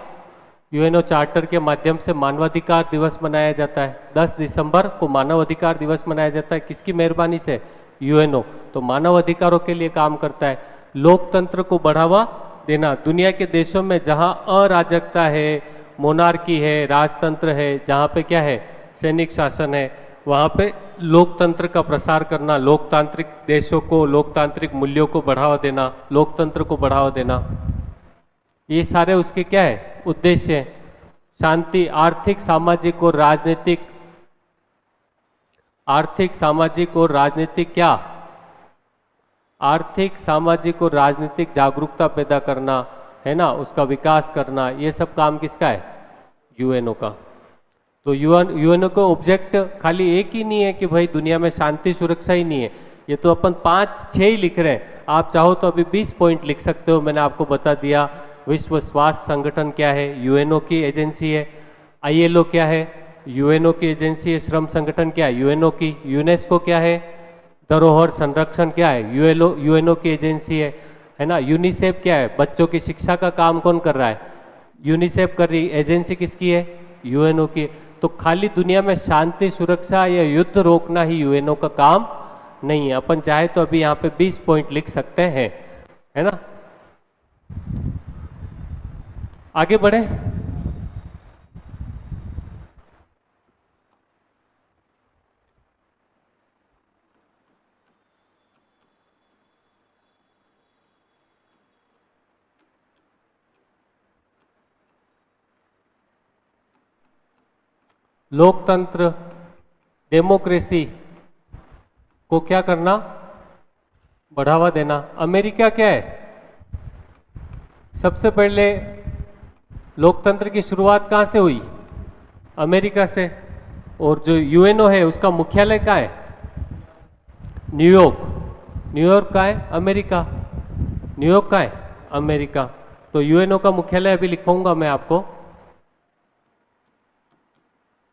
यूएनओ चार्टर के माध्यम से मानवाधिकार दिवस मनाया जाता है। 10 दिसंबर को मानवाधिकार दिवस मनाया जाता है। किसकी मेहरबानी से? यूएनओ। तो मानव अधिकारों के लिए काम करता है। लोकतंत्र को बढ़ावा देना, दुनिया के देशों में जहां अराजकता है, मोनार्की है, राजतंत्र है, जहां पे क्या है, सैनिक शासन है, वहां पे लोकतंत्र का प्रसार करना, लोकतांत्रिक देशों को, लोकतांत्रिक मूल्यों को बढ़ावा देना, लोकतंत्र को बढ़ावा देना, ये सारे उसके क्या है? उद्देश्य है। शांति, आर्थिक, सामाजिक और राजनीतिक, आर्थिक, सामाजिक और राजनीतिक क्या? आर्थिक, सामाजिक और राजनीतिक जागरूकता पैदा करना, है ना, उसका विकास करना, ये सब काम किसका है? यूएनओ का। तो यूएनओ का ऑब्जेक्ट खाली एक ही नहीं है कि भाई दुनिया में शांति सुरक्षा ही नहीं है, ये तो अपन 5-6 ही लिख रहे हैं। आप चाहो तो अभी 20 पॉइंट लिख सकते हो, मैंने आपको बता दिया। विश्व स्वास्थ्य संगठन क्या है? यूएनओ की एजेंसी है। आईएलओ क्या है? यूएनओ की एजेंसी है। श्रम संगठन क्या है? यूएनओ की। यूनेस्को क्या है? धरोहर संरक्षण क्या है? यूएनओ की एजेंसी है ना। यूनिसेफ क्या है? बच्चों की शिक्षा का काम कौन कर रहा है? यूनिसेफ कर रही। एजेंसी किसकी है? यूएनओ की। तो खाली दुनिया में शांति सुरक्षा या युद्ध रोकना ही यूएनओ का काम नहीं है। अपन चाहे तो अभी यहाँ पे 20 पॉइंट लिख सकते हैं, है ना। आगे बढ़े। लोकतंत्र, डेमोक्रेसी को क्या करना? बढ़ावा देना। अमेरिका क्या है? सबसे पहले लोकतंत्र की शुरुआत कहाँ से हुई? अमेरिका से। और जो यूएनओ है उसका मुख्यालय कहाँ है? न्यूयॉर्क। न्यूयॉर्क कहाँ है? अमेरिका। न्यूयॉर्क कहाँ है? अमेरिका। तो यूएनओ का मुख्यालय अभी लिखवाऊंगा मैं आपको।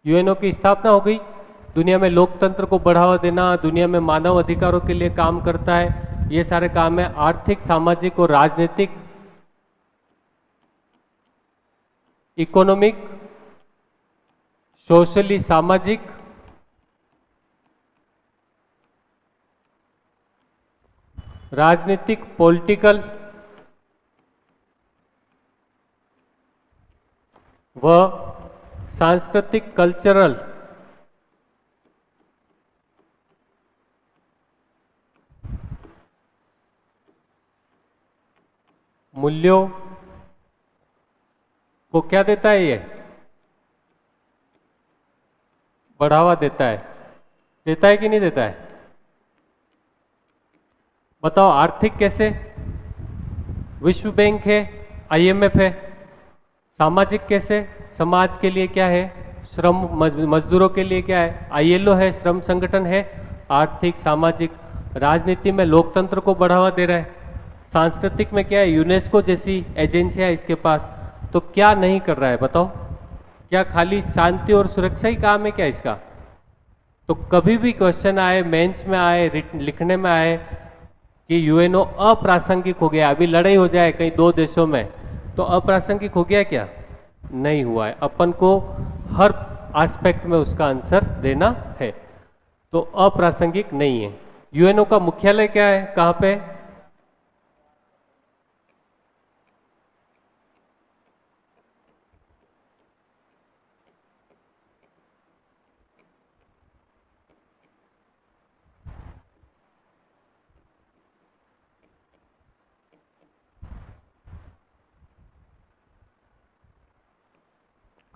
यूएनओ की स्थापना हो गई, दुनिया में लोकतंत्र को बढ़ावा देना, दुनिया में मानव अधिकारों के लिए काम करता है। ये सारे काम है आर्थिक, सामाजिक और राजनीतिक, इकोनॉमिक, सोशली सामाजिक, राजनीतिक पॉलिटिकल व सांस्कृतिक कल्चरल मूल्यों को क्या देता है? ये बढ़ावा देता है। देता है कि नहीं देता है? बताओ। आर्थिक कैसे? विश्व बैंक है, आईएमएफ है। सामाजिक कैसे? समाज के लिए क्या है? श्रम मजदूरों के लिए क्या है? आईएलओ है, श्रम संगठन है। आर्थिक, सामाजिक। राजनीति में लोकतंत्र को बढ़ावा दे रहा है। सांस्कृतिक में क्या है? यूनेस्को जैसी एजेंसियां इसके पास। तो क्या नहीं कर रहा है बताओ? क्या खाली शांति और सुरक्षा ही काम है क्या इसका? तो कभी भी क्वेश्चन आए, मेंस में आए, लिखने में आए कि यूएनओ अप्रासंगिक हो गया, अभी लड़ाई हो जाए कहीं दो देशों में, तो अप्रासंगिक हो गया क्या? नहीं हुआ है। अपन को हर एस्पेक्ट में उसका आंसर देना है, तो अप्रासंगिक नहीं है। यूएनओ का मुख्यालय क्या है? कहाँ पे?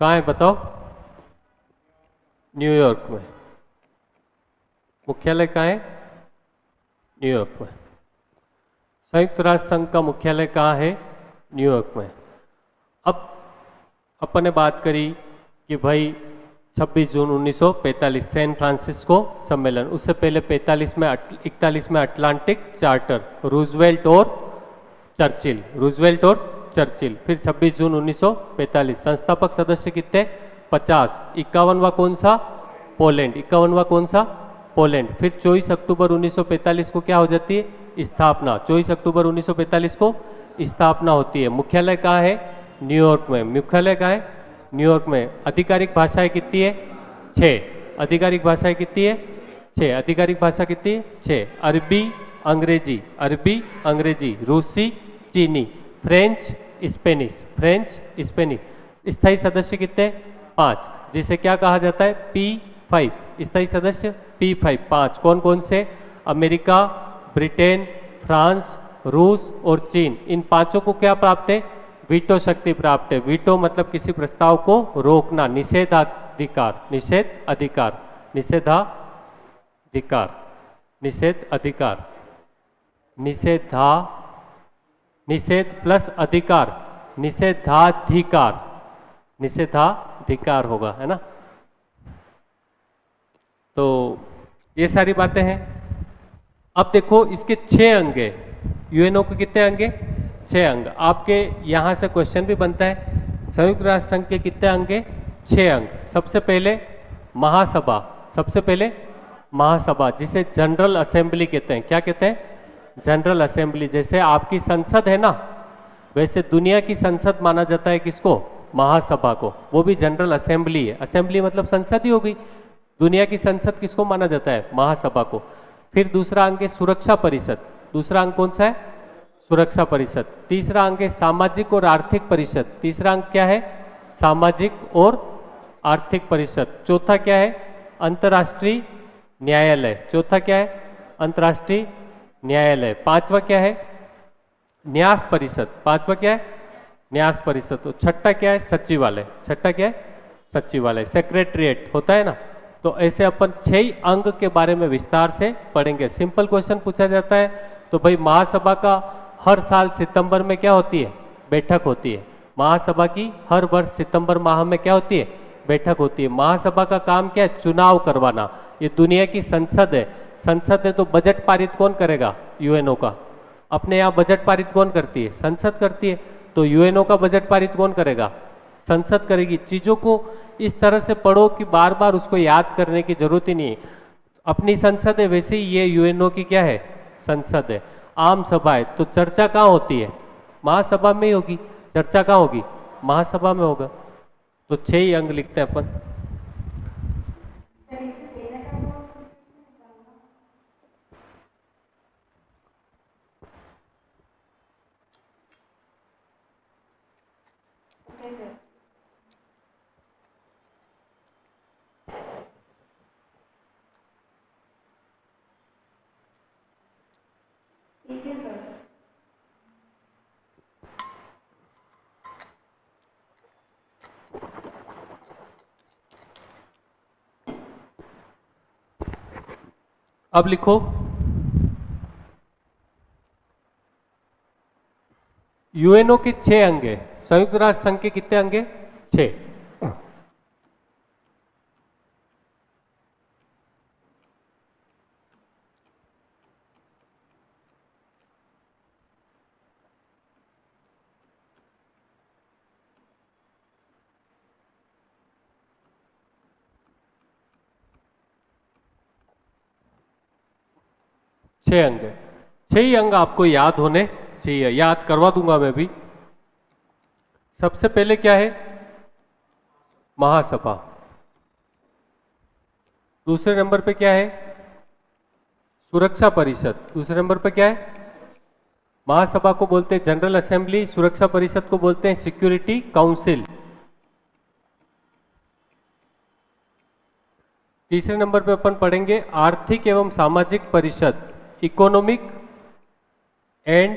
कहाँ है बताओ? न्यूयॉर्क में। मुख्यालय कहाँ है? न्यूयॉर्क में। संयुक्त राष्ट्र संघ का मुख्यालय कहाँ है? न्यूयॉर्क में। अब अपन ने बात करी कि भाई 26 जून 1945 सैन फ्रांसिस्को सम्मेलन, उससे पहले 41 में अटलांटिक चार्टर, रूजवेल्ट और चर्चिल, रूजवेल्ट और चर्चिल। फिर 26 जून 1945। संस्थापक सदस्य कितने? 50। 51वां कौन सा? पोलैंड। 51वां कौन सा? पोलैंड। फिर 24 अक्टूबर 1945 को क्या हो जाती है? स्थापना। 24 अक्टूबर 1945 को स्थापना होती है। मुख्यालय कहाँ है? न्यूयॉर्क में। मुख्यालय कहाँ है? न्यूयॉर्क में। आधिकारिक भाषाएं कितनी है? 6। आधिकारिक भाषाएं कितनी है? 6। आधिकारिक भाषा कितनी है? 6। अरबी, अंग्रेजी, अरबी, अंग्रेजी, रूसी, चीनी, फ्रेंच, स्पेनिश, फ्रेंच, स्पेनिश। स्थायी सदस्य कितने? 5, जिसे क्या कहा जाता है? P5। स्थायी सदस्य P5, 5। कौन कौन से? अमेरिका, ब्रिटेन, फ्रांस, रूस और चीन। इन पांचों को क्या प्राप्त है? वीटो शक्ति प्राप्त है। वीटो मतलब किसी प्रस्ताव को रोकना, निषेधाधिकार, निषेध अधिकार, निषेधाधिकार, निषेध अधिकार, निषेध प्लस अधिकार, निषेधाधिकार, निषेधाधिकार होगा, है ना। तो ये सारी बातें हैं। अब देखो इसके 6 अंग है। यूएनओ के कितने अंग है? 6 अंग। आपके यहाँ से क्वेश्चन भी बनता है, संयुक्त राष्ट्र संघ के कितने अंग है? 6 अंग। सबसे पहले महासभा, सबसे पहले महासभा जिसे जनरल असेंबली कहते हैं। क्या कहते हैं? General assembly. जैसे आपकी संसद है ना, वैसे दुनिया की संसद माना जाता है किसको? महासभा को। वो भी जनरल असेंबली है। असेंबली मतलब संसद ही हो गई। दुनिया की संसद किसको माना जाता है? महासभा को। फिर दूसरा अंग है सुरक्षा परिषद। दूसरा अंग कौन सा है? सुरक्षा परिषद। तीसरा अंग है सामाजिक और आर्थिक परिषद। तीसरा अंग क्या है? सामाजिक और आर्थिक परिषद। चौथा क्या है? अंतर्राष्ट्रीय न्यायालय। चौथा क्या है? अंतर्राष्ट्रीय न्यायालय। पांचवा क्या है? न्यास परिषद। पांचवा क्या है? न्यास परिषद। तो छठा क्या है? सचिवालय। छठा क्या है? सचिवालय, सेक्रेटरीट होता है ना। तो ऐसे अपन 6 अंग के बारे में विस्तार से पढ़ेंगे। सिंपल क्वेश्चन पूछा जाता है तो भाई महासभा का हर साल सितंबर में क्या होती है? बैठक होती है। महासभा की हर वर्ष सितंबर माह में क्या होती है? बैठक होती है। महासभा का काम क्या है? चुनाव करवाना। ये दुनिया की संसद है। संसद है तो बजट पारित कौन करेगा? यूएनओ का। अपने यहाँ बजट पारित कौन करती है? संसद करती है। तो यूएनओ का बजट पारित कौन करेगा? संसद करेगी। चीजों को इस तरह से पढ़ो कि बार बार उसको याद करने की जरूरत ही नहीं है। अपनी संसद है, वैसे ही ये यूएनओ की क्या है? संसद है। आम सभा है तो चर्चा कहाँ होती है? महासभा में ही होगी। चर्चा कहाँ होगी? महासभा में होगा। तो 6 ही अंग लिखते हैं अपन। ठीक है सर। अब लिखो, यूएनओ के 6 अंग है। संयुक्त राष्ट्र संघ के कितने अंग है? 6। छह अंग है। 6 ही अंग आपको याद होने चाहिए। याद करवा दूंगा मैं भी। सबसे पहले क्या है? महासभा। दूसरे नंबर पे क्या है? सुरक्षा परिषद। दूसरे नंबर पे क्या है? महासभा को बोलते हैं जनरल असेंबली, सुरक्षा परिषद को बोलते हैं सिक्योरिटी काउंसिल। तीसरे नंबर पे अपन पढ़ेंगे आर्थिक एवं सामाजिक परिषद, इकोनॉमिक एंड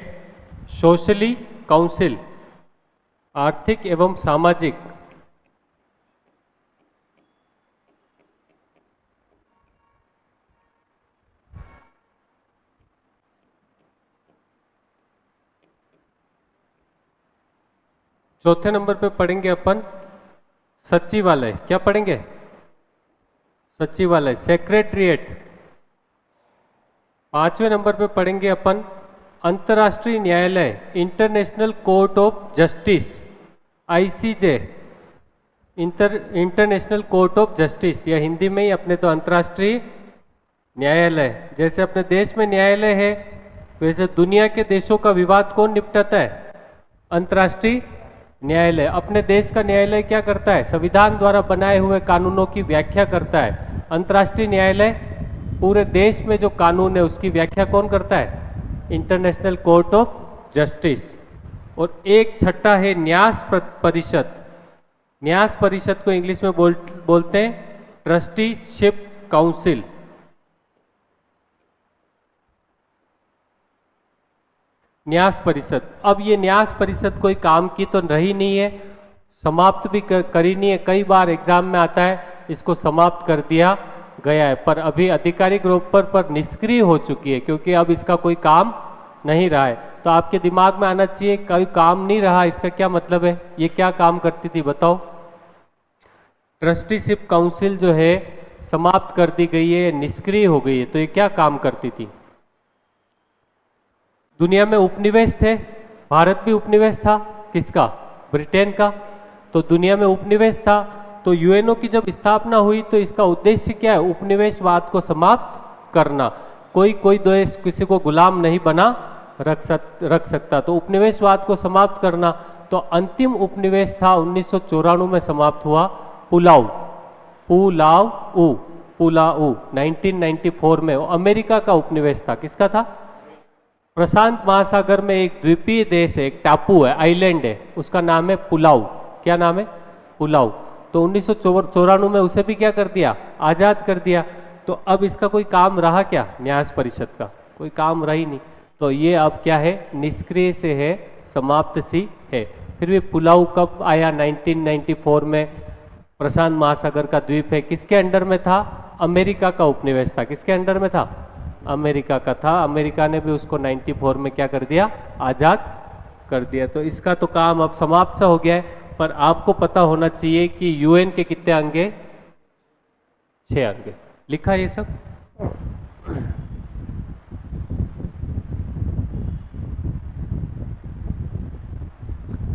सोशली काउंसिल। आर्थिक एवं सामाजिक। चौथे नंबर पे पढ़ेंगे अपन सचिवालय। क्या पढ़ेंगे? सचिवालय, सेक्रेटरीट। पांचवें नंबर पे पढ़ेंगे अपन अंतर्राष्ट्रीय न्यायालय, international court of justice, ICJ, international court of justice. या हिंदी में ही अपने तो अंतर्राष्ट्रीय न्यायालय। जैसे अपने देश में न्यायालय है, वैसे दुनिया के देशों का विवाद कौन निपटाता है? अंतर्राष्ट्रीय न्यायालय। अपने देश का न्यायालय क्या करता है? संविधान द्वारा बनाए हुए कानूनों की व्याख्या करता है। अंतर्राष्ट्रीय न्यायालय पूरे देश में जो कानून है उसकी व्याख्या कौन करता है? International court of justice. और एक छठा है न्यास परिषद। न्यास परिषद को इंग्लिश में बोलते हैं ट्रस्टीशिप काउंसिल। न्यास परिषद। अब ये न्यास परिषद कोई काम की तो रही नहीं है, समाप्त भी करी नहीं है। कई बार एग्जाम में आता है इसको समाप्त कर दिया गया है, पर अभी आधिकारिक रूप पर निष्क्रिय हो चुकी है, क्योंकि अब इसका कोई काम नहीं रहा है। तो आपके दिमाग में आना चाहिए कोई काम नहीं रहा, इसका क्या मतलब है? ये क्या काम करती थी बताओ? ट्रस्टीशिप काउंसिल जो है समाप्त कर दी गई है, निष्क्रिय हो गई है। तो ये क्या काम करती थी? दुनिया में उपनिवेश थे, भारत भी उपनिवेश था, किसका? ब्रिटेन का। तो दुनिया में उपनिवेश था, तो यूएनओ की जब स्थापना हुई तो इसका उद्देश्य क्या है? उपनिवेशवाद को समाप्त करना। कोई देश किसी को गुलाम नहीं बना रख सकता, तो उपनिवेशवाद को समाप्त करना। तो अंतिम उपनिवेश था 1994 में समाप्त हुआ, पुलाऊ। पुलाऊ 1994 में अमेरिका का उपनिवेश था। किसका था? प्रशांत महासागर में एक द्वीपीय देश है, एक टापू है, आइलैंड है, उसका नाम है पुलाऊ। क्या नाम है? पुलाऊ। तो 1994 में उसे भी क्या कर दिया? आजाद कर दिया। तो अब इसका कोई काम रहा क्या? न्यास परिषद का कोई काम रही नहीं, तो ये अब क्या है? निष्क्रिय से है, समाप्त सी है। फिर भी पुलाऊ कब आया? 1994 में। प्रशांत महासागर का द्वीप है, किसके अंडर में था? अमेरिका का उपनिवेश था। किसके अंडर में था? अमेरिका का था। अमेरिका ने भी उसको 94 में क्या कर दिया? आजाद कर दिया। तो इसका तो काम अब समाप्त सा हो गया है। पर आपको पता होना चाहिए कि यूएन के कितने अंग हैं? 6 अंग। लिखा ये सब?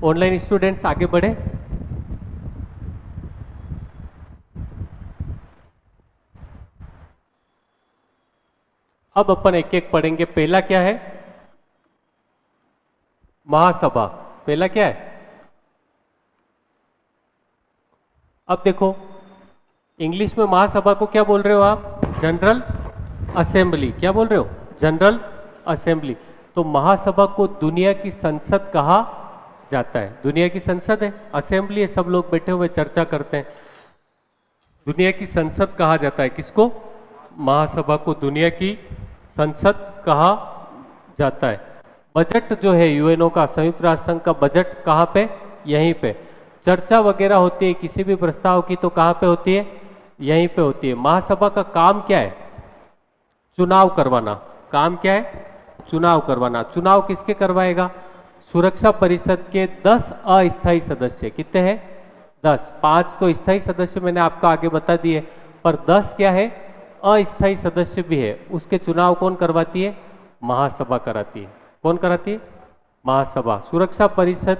ऑनलाइन स्टूडेंट्स आगे बढ़े। अब अपन एक एक पढ़ेंगे। पहला क्या है? महासभा। पहला क्या है? अब देखो, इंग्लिश में महासभा को क्या बोल रहे हो आप? General assembly. क्या बोल रहे हो? General assembly. तो महासभा को दुनिया की संसद कहा जाता है। दुनिया की संसद है, असेंबली है, सब लोग बैठे हुए चर्चा करते हैं। दुनिया की संसद कहा जाता है किसको? महासभा को दुनिया की संसद कहा जाता है। बजट जो है यूएनओ का, संयुक्त राष्ट्र संघ का बजट कहाँ पे? यहीं पे। चर्चा वगैरह होती है किसी भी प्रस्ताव की तो कहाँ पे होती है? यहीं पे होती है। महासभा का काम क्या है? चुनाव करवाना। काम क्या है? चुनाव करवाना। चुनाव किसके करवाएगा? सुरक्षा परिषद के 10 अस्थायी सदस्य। कितने हैं? 10। 5 तो स्थायी सदस्य मैंने आपको आगे बता दिए, पर 10 क्या है? अस्थायी सदस्य भी है। उसके चुनाव कौन करवाती है? महासभा कराती है। कौन कराती है? महासभा। सुरक्षा परिषद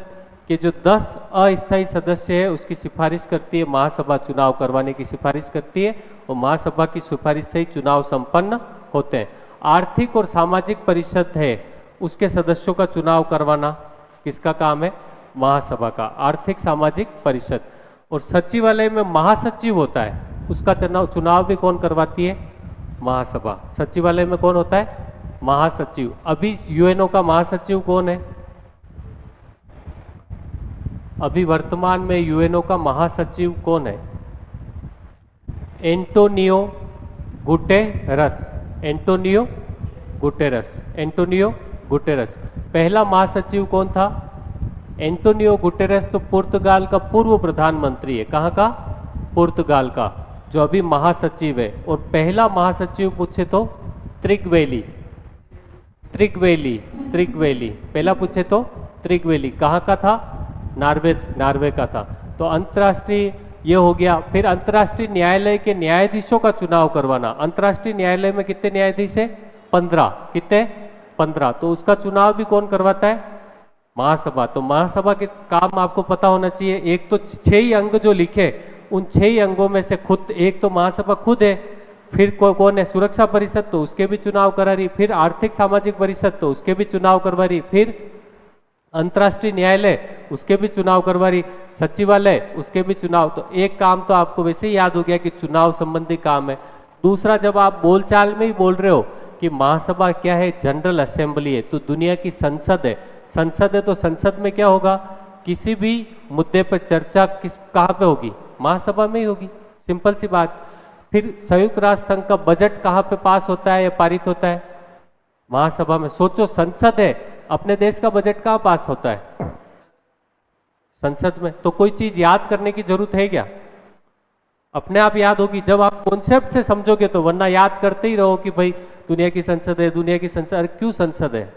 के जो 10 अस्थायी सदस्य है उसकी सिफारिश करती है महासभा, चुनाव करवाने की सिफारिश करती है, और महासभा की सिफारिश से ही चुनाव संपन्न होते हैं। आर्थिक और सामाजिक परिषद है, उसके सदस्यों का चुनाव करवाना किसका काम है? महासभा का। आर्थिक सामाजिक परिषद। और सचिवालय में महासचिव होता है, उसका चुनाव भी कौन करवाती है? महासभा। सचिवालय में कौन होता है? महासचिव। अभी यूएनओ का महासचिव कौन है? अभी वर्तमान में यूएनओ का महासचिव कौन है? Antonio Guterres. Antonio Guterres. Antonio Guterres. पहला महासचिव कौन था? एंटोनियो गुटेरस तो पुर्तगाल का पूर्व प्रधानमंत्री है। कहाँ का? पुर्तगाल का, जो अभी महासचिव है। और पहला महासचिव पूछे तो त्रिगवेली। त्रिगवेली। त्रिगवेली पहला पूछे तो त्रिगवेली। कहाँ का था? नार्वे का था। तो अंतर्राष्ट्रीय ये हो गया। फिर अंतर्राष्ट्रीय न्यायालय के न्यायाधीशों का चुनाव करवाना। अंतर्राष्ट्रीय न्यायालय में कितने न्यायाधीश है? 15। कितने? 15। तो उसका चुनाव भी कौन करवाता है? महासभा। तो महासभा के काम आपको पता होना चाहिए। एक तो 6 ही अंग जो लिखे, उन 6 ही अंगों में से खुद एक तो महासभा खुद है। फिर कौन है? सुरक्षा परिषद, तो उसके भी चुनाव करा रही। फिर आर्थिक सामाजिक परिषद, तो उसके भी चुनाव करवा रही। फिर अंतर्राष्ट्रीय न्यायालय, उसके भी चुनाव करवा रही। सचिवालय, उसके भी चुनाव। तो एक काम तो आपको वैसे ही याद हो गया कि चुनाव संबंधी काम है। दूसरा, जब आप बोलचाल में ही बोल रहे हो कि महासभा क्या है? जनरल असेंबली है, तो दुनिया की संसद है। संसद है तो संसद में क्या होगा? किसी भी मुद्दे पर चर्चा कहाँ पे होगी? महासभा में ही होगी। सिंपल सी बात। फिर संयुक्त राष्ट्र संघ का बजट कहाँ पे पास होता है या पारित होता है? महासभा में। सोचो, संसद है, अपने देश का बजट कहाँ पास होता है? संसद में। तो कोई चीज याद करने की जरूरत है क्या? अपने आप याद होगी जब आप कॉन्सेप्ट से समझोगे तो, वरना याद करते ही रहो कि भाई दुनिया की संसद है, दुनिया की संसद। अरे क्यों संसद है?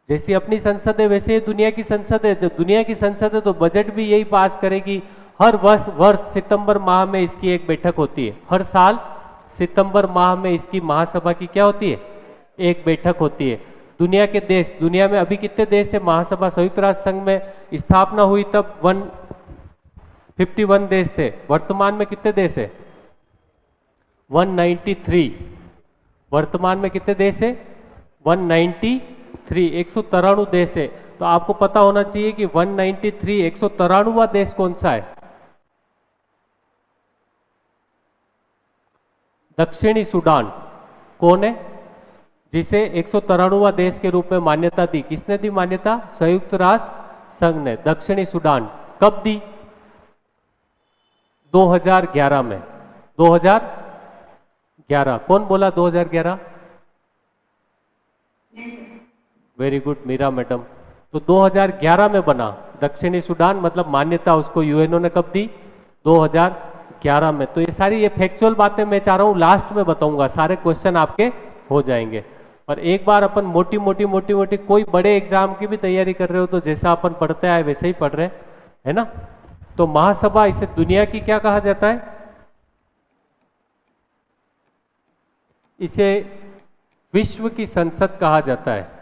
जैसी अपनी संसद है वैसे ही दुनिया की संसद है। जब दुनिया की संसद है तो बजट भी यही पास करेगी। हर वर्ष सितंबर माह में इसकी एक बैठक होती है। हर साल सितंबर माह में इसकी महासभा की क्या होती है? एक बैठक होती है। दुनिया के देश, दुनिया में अभी कितने देश है? महासभा संयुक्त राष्ट्र संघ में स्थापना हुई तब 151 देश थे, वर्तमान में कितने देश है? 193। वर्तमान में कितने देश है? 193, 193 देश है। तो आपको पता होना चाहिए कि 193 193वां देश कौन सा है? दक्षिणी सूडान। कौन है जिसे 193वां देश के रूप में मान्यता दी? किसने दी मान्यता? संयुक्त राष्ट्र संघ ने। दक्षिणी सूडान कब दी? 2011 में। 2011। कौन बोला 2011? Very good Meera madam. तो 2011 में बना दक्षिणी सूडान, मतलब मान्यता उसको यूएनओ ने कब दी? 2011 में। तो ये सारी ये फैक्चुअल बातें मैं चाह रहा हूँ लास्ट में बताऊंगा, सारे क्वेश्चन आपके हो जाएंगे। पर एक बार अपन मोटी मोटी कोई बड़े एग्जाम की भी तैयारी कर रहे हो तो जैसा अपन पढ़ते आए वैसे ही पढ़ रहे है ना। तो महासभा, इसे दुनिया की क्या कहा जाता है? इसे विश्व की संसद कहा जाता है।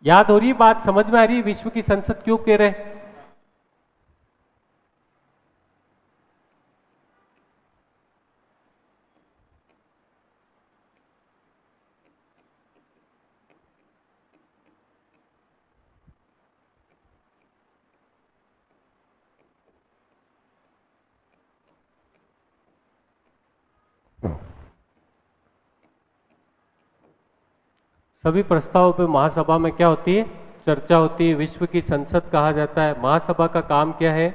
याद हो रही है बात? समझ में आ रही है विश्व की संसद क्यों कह रहे? सभी प्रस्तावों पे महासभा में क्या होती है? चर्चा होती है। विश्व की संसद कहा जाता है। महासभा का काम क्या है?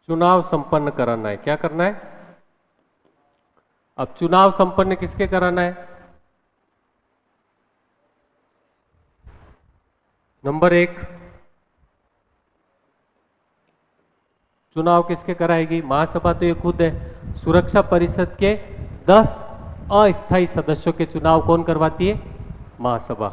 चुनाव संपन्न कराना है। क्या करना है? अब चुनाव संपन्न किसके कराना है? नंबर 1, चुनाव किसके कराएगी? महासभा तो ये खुद है। सुरक्षा परिषद के 10 अस्थायी सदस्यों के चुनाव कौन करवाती है? महासभा।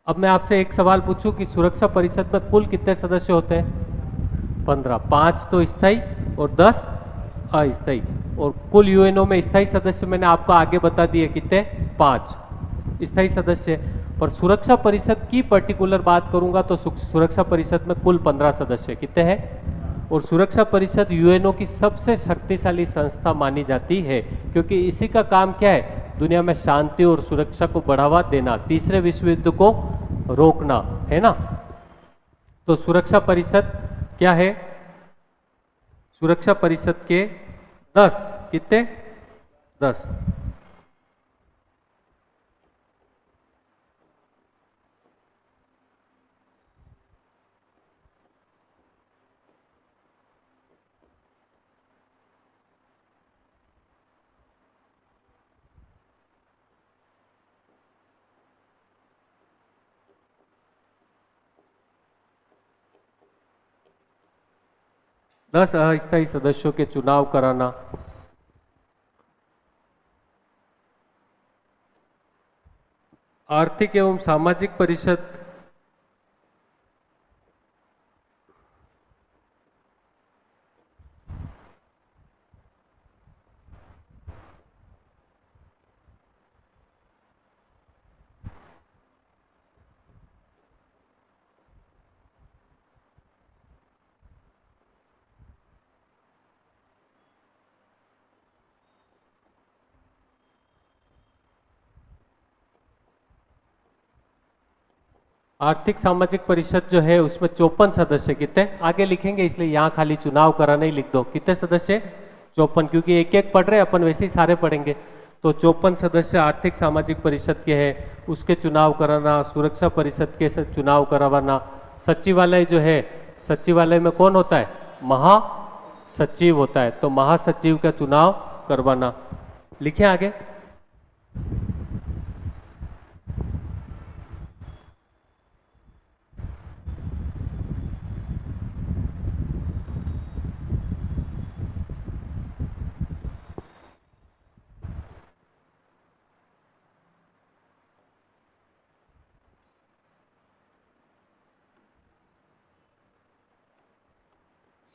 अब मैं आपसे एक सवाल पूछूं कि सुरक्षा परिषद में कुल कितने सदस्य होते हैं? 15। 5 तो स्थायी और 10 अस्थायी। और कुल यूएनओ में स्थायी सदस्य मैंने आपको आगे बता दिए कितने? 5 स्थायी सदस्य। पर सुरक्षा परिषद की पर्टिकुलर बात करूंगा तो सुरक्षा परिषद में कुल 15 सदस्य कितने हैं? और सुरक्षा परिषद यूएनओ की सबसे शक्तिशाली संस्था मानी जाती है, क्योंकि इसी का काम क्या है? दुनिया में शांति और सुरक्षा को बढ़ावा देना, तीसरे विश्व युद्ध को रोकना, है ना। तो सुरक्षा परिषद क्या है? सुरक्षा परिषद के 10 कितने? 10। दस अस्थायी सदस्यों के चुनाव कराना। आर्थिक एवं सामाजिक परिषद आर्थिक सामाजिक परिषद जो है उसमें 54 सदस्य। कितने आगे लिखेंगे, इसलिए यहाँ खाली चुनाव कराना ही लिख दो। कितने सदस्य? 54, क्योंकि एक एक पढ़ रहे अपन वैसे ही सारे पढ़ेंगे। तो 54 सदस्य आर्थिक सामाजिक परिषद के हैं, उसके चुनाव कराना, सुरक्षा परिषद के चुनाव करवाना। सचिवालय जो है, सचिवालय में कौन होता है? महासचिव होता है, तो महासचिव का चुनाव करवाना। लिखे आगे।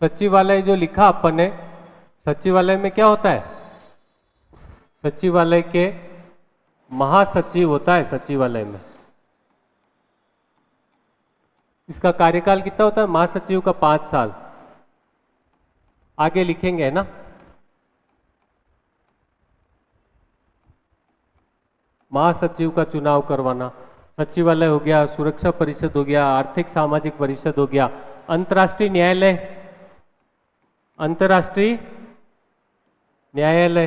सचिवालय जो लिखा अपन ने, सचिवालय में क्या होता है? सचिवालय के महासचिव होता है सचिवालय में। इसका कार्यकाल कितना होता है महासचिव का? 5 साल। आगे लिखेंगे है ना। महासचिव का चुनाव करवाना। सचिवालय हो गया, सुरक्षा परिषद हो गया, आर्थिक सामाजिक परिषद हो गया, अंतर्राष्ट्रीय न्यायालय, अंतर्राष्ट्रीय न्यायालय,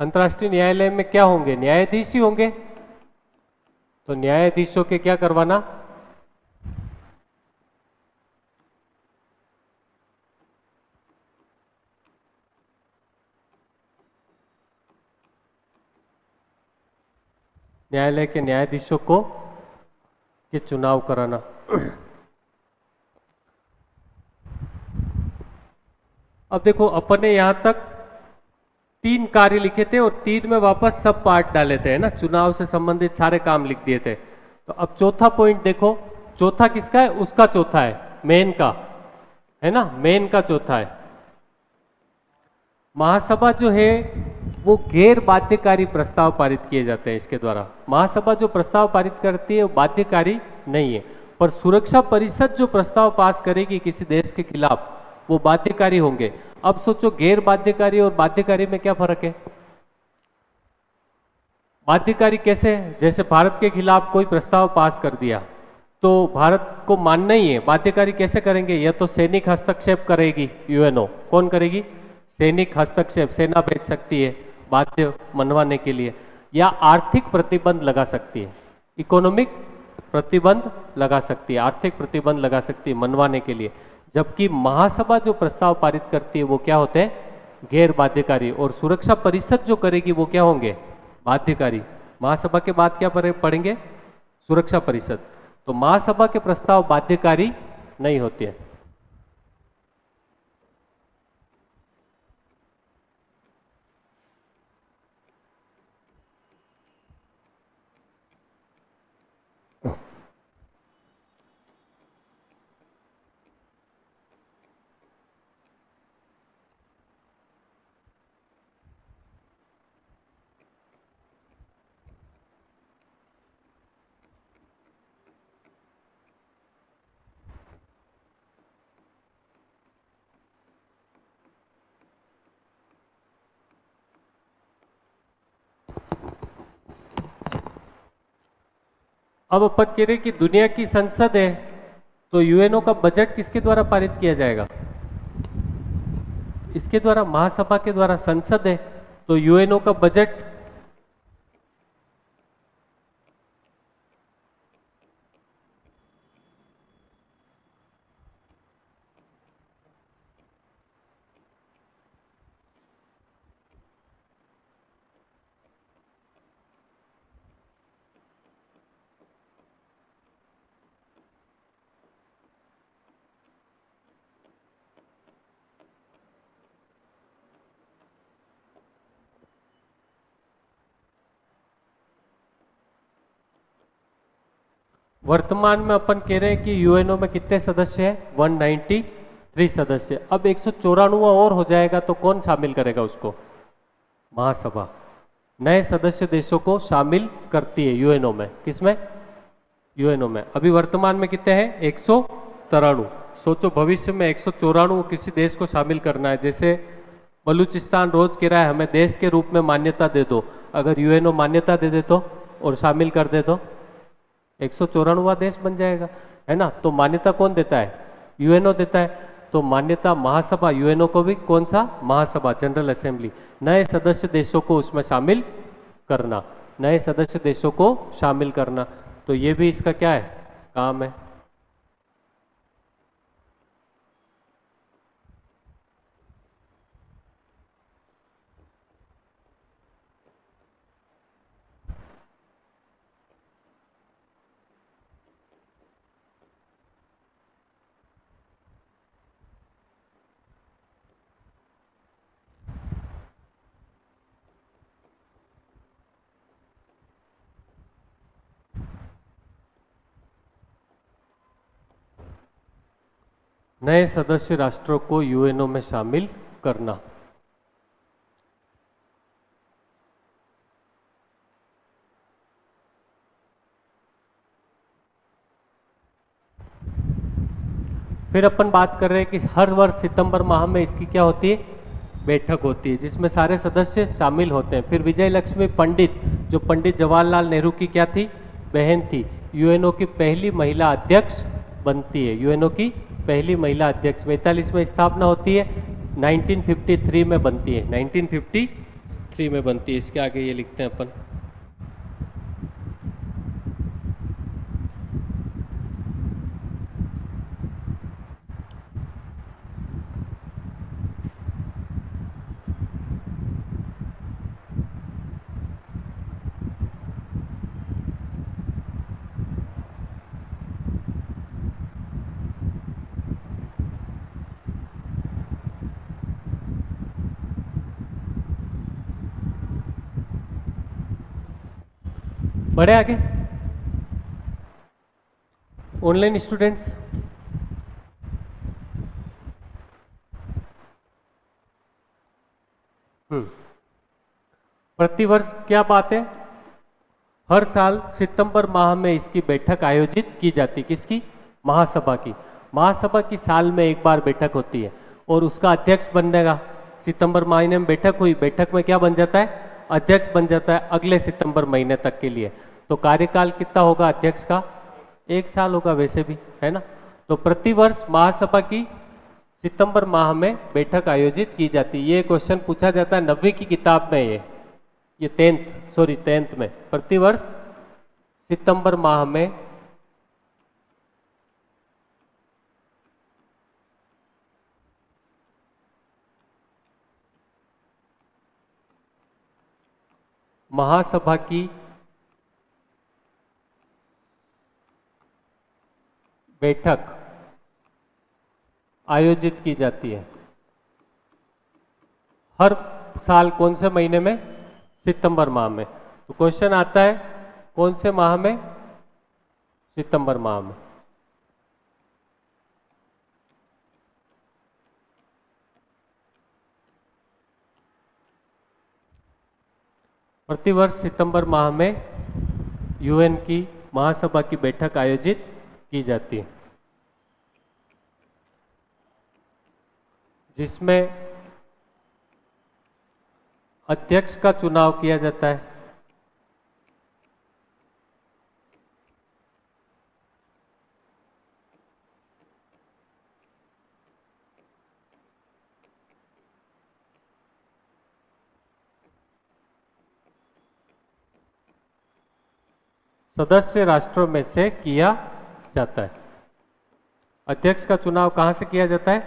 अंतर्राष्ट्रीय न्यायालय में क्या होंगे? न्यायाधीश ही होंगे। तो न्यायाधीशों के क्या करवाना? न्यायालय के न्यायाधीशों को के चुनाव कराना। अब देखो अपन ने यहां तक 3 कार्य लिखे थे और 3 में वापस सब पार्ट डाले थे, है ना, चुनाव से संबंधित सारे काम लिख दिए थे। तो अब चौथा पॉइंट देखो, चौथा किसका है? उसका चौथा है, मेन का, है ना, मेन का चौथा है। महासभा जो है वो गैर बाध्यकारी प्रस्ताव पारित किए जाते हैं इसके द्वारा। महासभा जो प्रस्ताव पारित करती है वो बाध्यकारी नहीं है, पर सुरक्षा परिषद जो प्रस्ताव पास करेगी किसी देश के खिलाफ वो बाध्यकारी होंगे। अब सोचो गैर बाध्यकारी और बाध्यकारी में क्या फर्क है? बाध्यकारी कैसे? जैसे भारत के खिलाफ कोई प्रस्ताव पास कर दिया तो भारत को मानना ही है। बाध्यकारी कैसे करेंगे? यह तो सैनिक हस्तक्षेप करेगी यूएनओ। कौन करेगी? सैनिक हस्तक्षेप, सेना भेज सकती है बाध्य मनवाने के लिए, या आर्थिक प्रतिबंध लगा सकती है, इकोनॉमिक प्रतिबंध लगा सकती है, आर्थिक प्रतिबंध लगा सकती है मनवाने के लिए। जबकि महासभा जो प्रस्ताव पारित करती है वो क्या होते हैं? गैर बाध्यकारी। और सुरक्षा परिषद जो करेगी वो क्या होंगे? बाध्यकारी। महासभा के बाद क्या पढ़ेंगे? सुरक्षा परिषद। तो महासभा के प्रस्ताव बाध्यकारी नहीं होते हैं। अब अपन कह रहे कि दुनिया की संसद है तो यूएनओ का बजट किसके द्वारा पारित किया जाएगा? इसके द्वारा, महासभा के द्वारा। संसद है तो यूएनओ का बजट वर्तमान में अपन कह रहे हैं कि यूएनओ में कितने सदस्य हैं? 193 सदस्य। अब 194 और हो जाएगा तो कौन शामिल करेगा उसको? महासभा नए सदस्य देशों को शामिल करती है यूएनओ में। किसमें? यूएनओ में। अभी वर्तमान में कितने हैं? 193। सोचो भविष्य में 194 किसी देश को शामिल करना है। जैसे बलूचिस्तान रोज कह रहा है हमें देश के रूप में मान्यता दे दो, अगर यूएनओ मान्यता दे दे तो और शामिल कर दे तो 194वां देश बन जाएगा, है ना। तो मान्यता कौन देता है? यूएनओ देता है। तो मान्यता महासभा, यूएनओ को भी कौन सा? महासभा, जनरल असेंबली। नए सदस्य देशों को उसमें शामिल करना, नए सदस्य देशों को शामिल करना। तो ये भी इसका क्या है? काम है। नए सदस्य राष्ट्रों को यूएनओ में शामिल करना। फिर अपन बात कर रहे हैं कि हर वर्ष सितंबर माह में इसकी क्या होती है? बैठक होती है, जिसमें सारे सदस्य शामिल होते हैं। फिर विजय लक्ष्मी पंडित, जो पंडित जवाहरलाल नेहरू की क्या थी? बहन थी, यूएनओ की पहली महिला अध्यक्ष बनती है। यूएनओ की पहली महिला अध्यक्ष 42 में स्थापना होती है, 1953 में बनती है, 1953 में बनती है। इसके आगे ये लिखते हैं अपन। बढ़े आगे। ऑनलाइन स्टूडेंट्स, प्रतिवर्ष क्या बात है? हर साल सितंबर माह में इसकी बैठक आयोजित की जाती। किसकी? महासभा की। महासभा की साल में एक बार बैठक होती है और उसका अध्यक्ष बनेगा। सितंबर महीने में बैठक हुई, बैठक में क्या बन जाता है? अध्यक्ष बन जाता है अगले सितंबर महीने तक के लिए। तो कार्यकाल कितना होगा अध्यक्ष का? 1 साल होगा वैसे भी, है ना। तो प्रतिवर्ष महासभा की सितंबर माह में बैठक आयोजित की जाती है। ये क्वेश्चन पूछा जाता है 9वीं की किताब में, ये 10th में। प्रतिवर्ष सितंबर माह में महासभा की बैठक आयोजित की जाती है। हर साल कौन से महीने में? सितंबर माह में। तो क्वेश्चन आता है कौन से माह में? सितंबर माह में। प्रतिवर्ष सितंबर माह में यूएन की महासभा की बैठक आयोजित की जाती है, जिसमें अध्यक्ष का चुनाव किया जाता है। सदस्य राष्ट्रों में से किया जाता है। अध्यक्ष का चुनाव कहां से किया जाता है?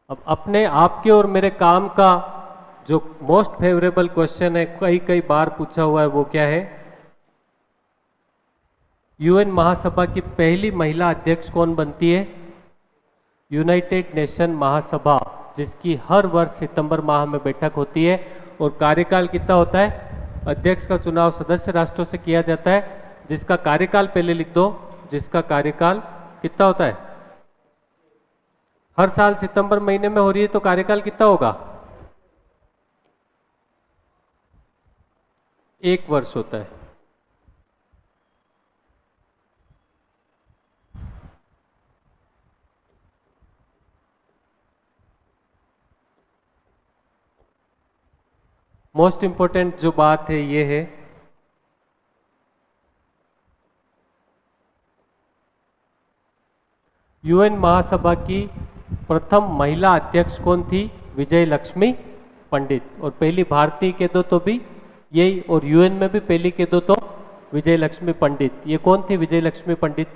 अब अपने आपके और मेरे काम का जो मोस्ट फेवरेबल क्वेश्चन है, कई कई बार पूछा हुआ है, वो क्या है? यूएन महासभा की पहली महिला अध्यक्ष कौन बनती है? यूनाइटेड नेशन महासभा, जिसकी हर वर्ष सितंबर माह में बैठक होती है। और कार्यकाल कितना होता है? अध्यक्ष का चुनाव सदस्य राष्ट्रों से किया जाता है, जिसका कार्यकाल पहले लिख दो, जिसका कार्यकाल कितना होता है? हर साल सितंबर महीने में हो रही है, तो कार्यकाल कितना होगा? 1 वर्ष होता है। मोस्ट इंपॉर्टेंट जो बात है ये है, यूएन महासभा की प्रथम महिला अध्यक्ष कौन थी? विजय लक्ष्मी पंडित। और पहली भारतीय कह दो तो भी यही, और यूएन में भी पहली कह दो तो विजय लक्ष्मी पंडित। ये कौन थी विजय लक्ष्मी पंडित?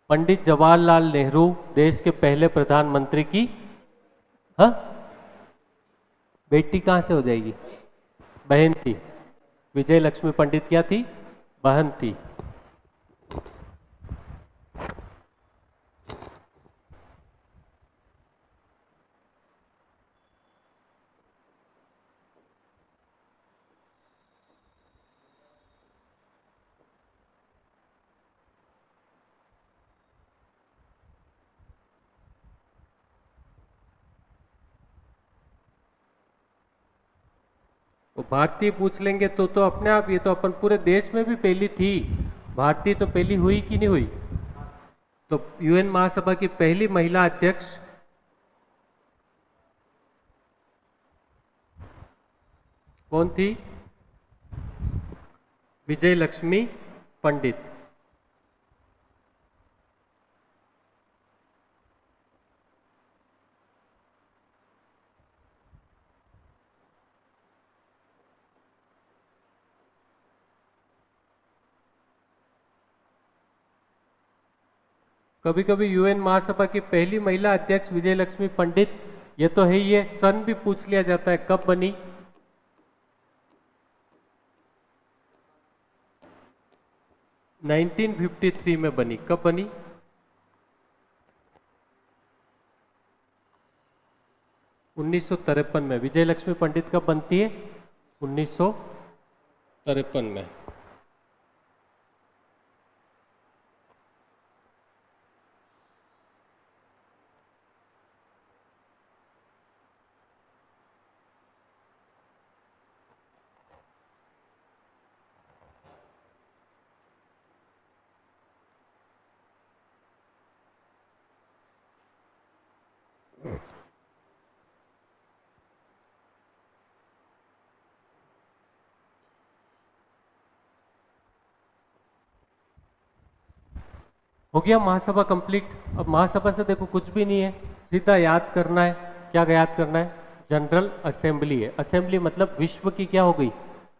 पंडित जवाहरलाल नेहरू देश के पहले प्रधानमंत्री की हाँ बेटी कहां से हो जाएगी? बहन थी। विजय लक्ष्मी पंडित क्या थी? बहन थी। तो भारतीय पूछ लेंगे तो अपने आप, ये तो अपन पूरे देश में भी पहली थी। भारतीय तो पहली हुई कि नहीं हुई? तो यूएन महासभा की पहली महिला अध्यक्ष कौन थी? विजय लक्ष्मी पंडित। कभी कभी यूएन महासभा की पहली महिला अध्यक्ष विजय लक्ष्मी पंडित, ये तो है ही है। सन भी पूछ लिया जाता है, कब बनी? 1953 में बनी। कब बनी? 1953 में। विजय लक्ष्मी पंडित कब बनती है? 1953 में। हो गया महासभा कंप्लीट। अब महासभा से देखो कुछ भी नहीं है, सीधा याद करना है। क्या याद करना है? जनरल असेंबली है। असेंबली मतलब विश्व की क्या हो गई?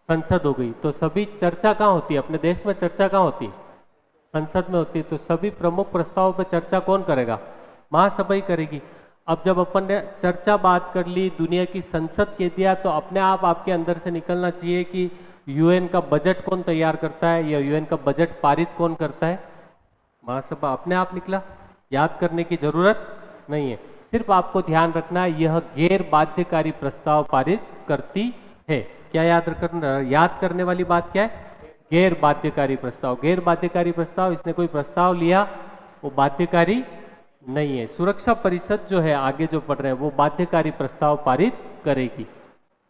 संसद हो गई। तो सभी चर्चा कहाँ होती है? अपने देश में चर्चा कहाँ होती है? संसद में होती है। तो सभी प्रमुख प्रस्तावों पर चर्चा कौन करेगा? महासभा ही करेगी। अब जब अपन ने चर्चा बात कर ली, दुनिया की संसद कह दिया, तो अपने आप आपके अंदर से निकलना चाहिए कि यूएन का बजट कौन तैयार करता है या यूएन का बजट पारित कौन करता है? महासभा। अपने आप निकला, याद करने की जरूरत नहीं है। सिर्फ आपको ध्यान रखना है, यह गैर बाध्यकारी प्रस्ताव पारित करती है। क्या याद करने वाली बात क्या है? गैर बाध्यकारी प्रस्ताव। गैर बाध्यकारी प्रस्ताव, इसने कोई प्रस्ताव लिया वो बाध्यकारी नहीं है। सुरक्षा परिषद जो है, आगे जो पढ़ रहे हैं, वो बाध्यकारी प्रस्ताव पारित करेगी,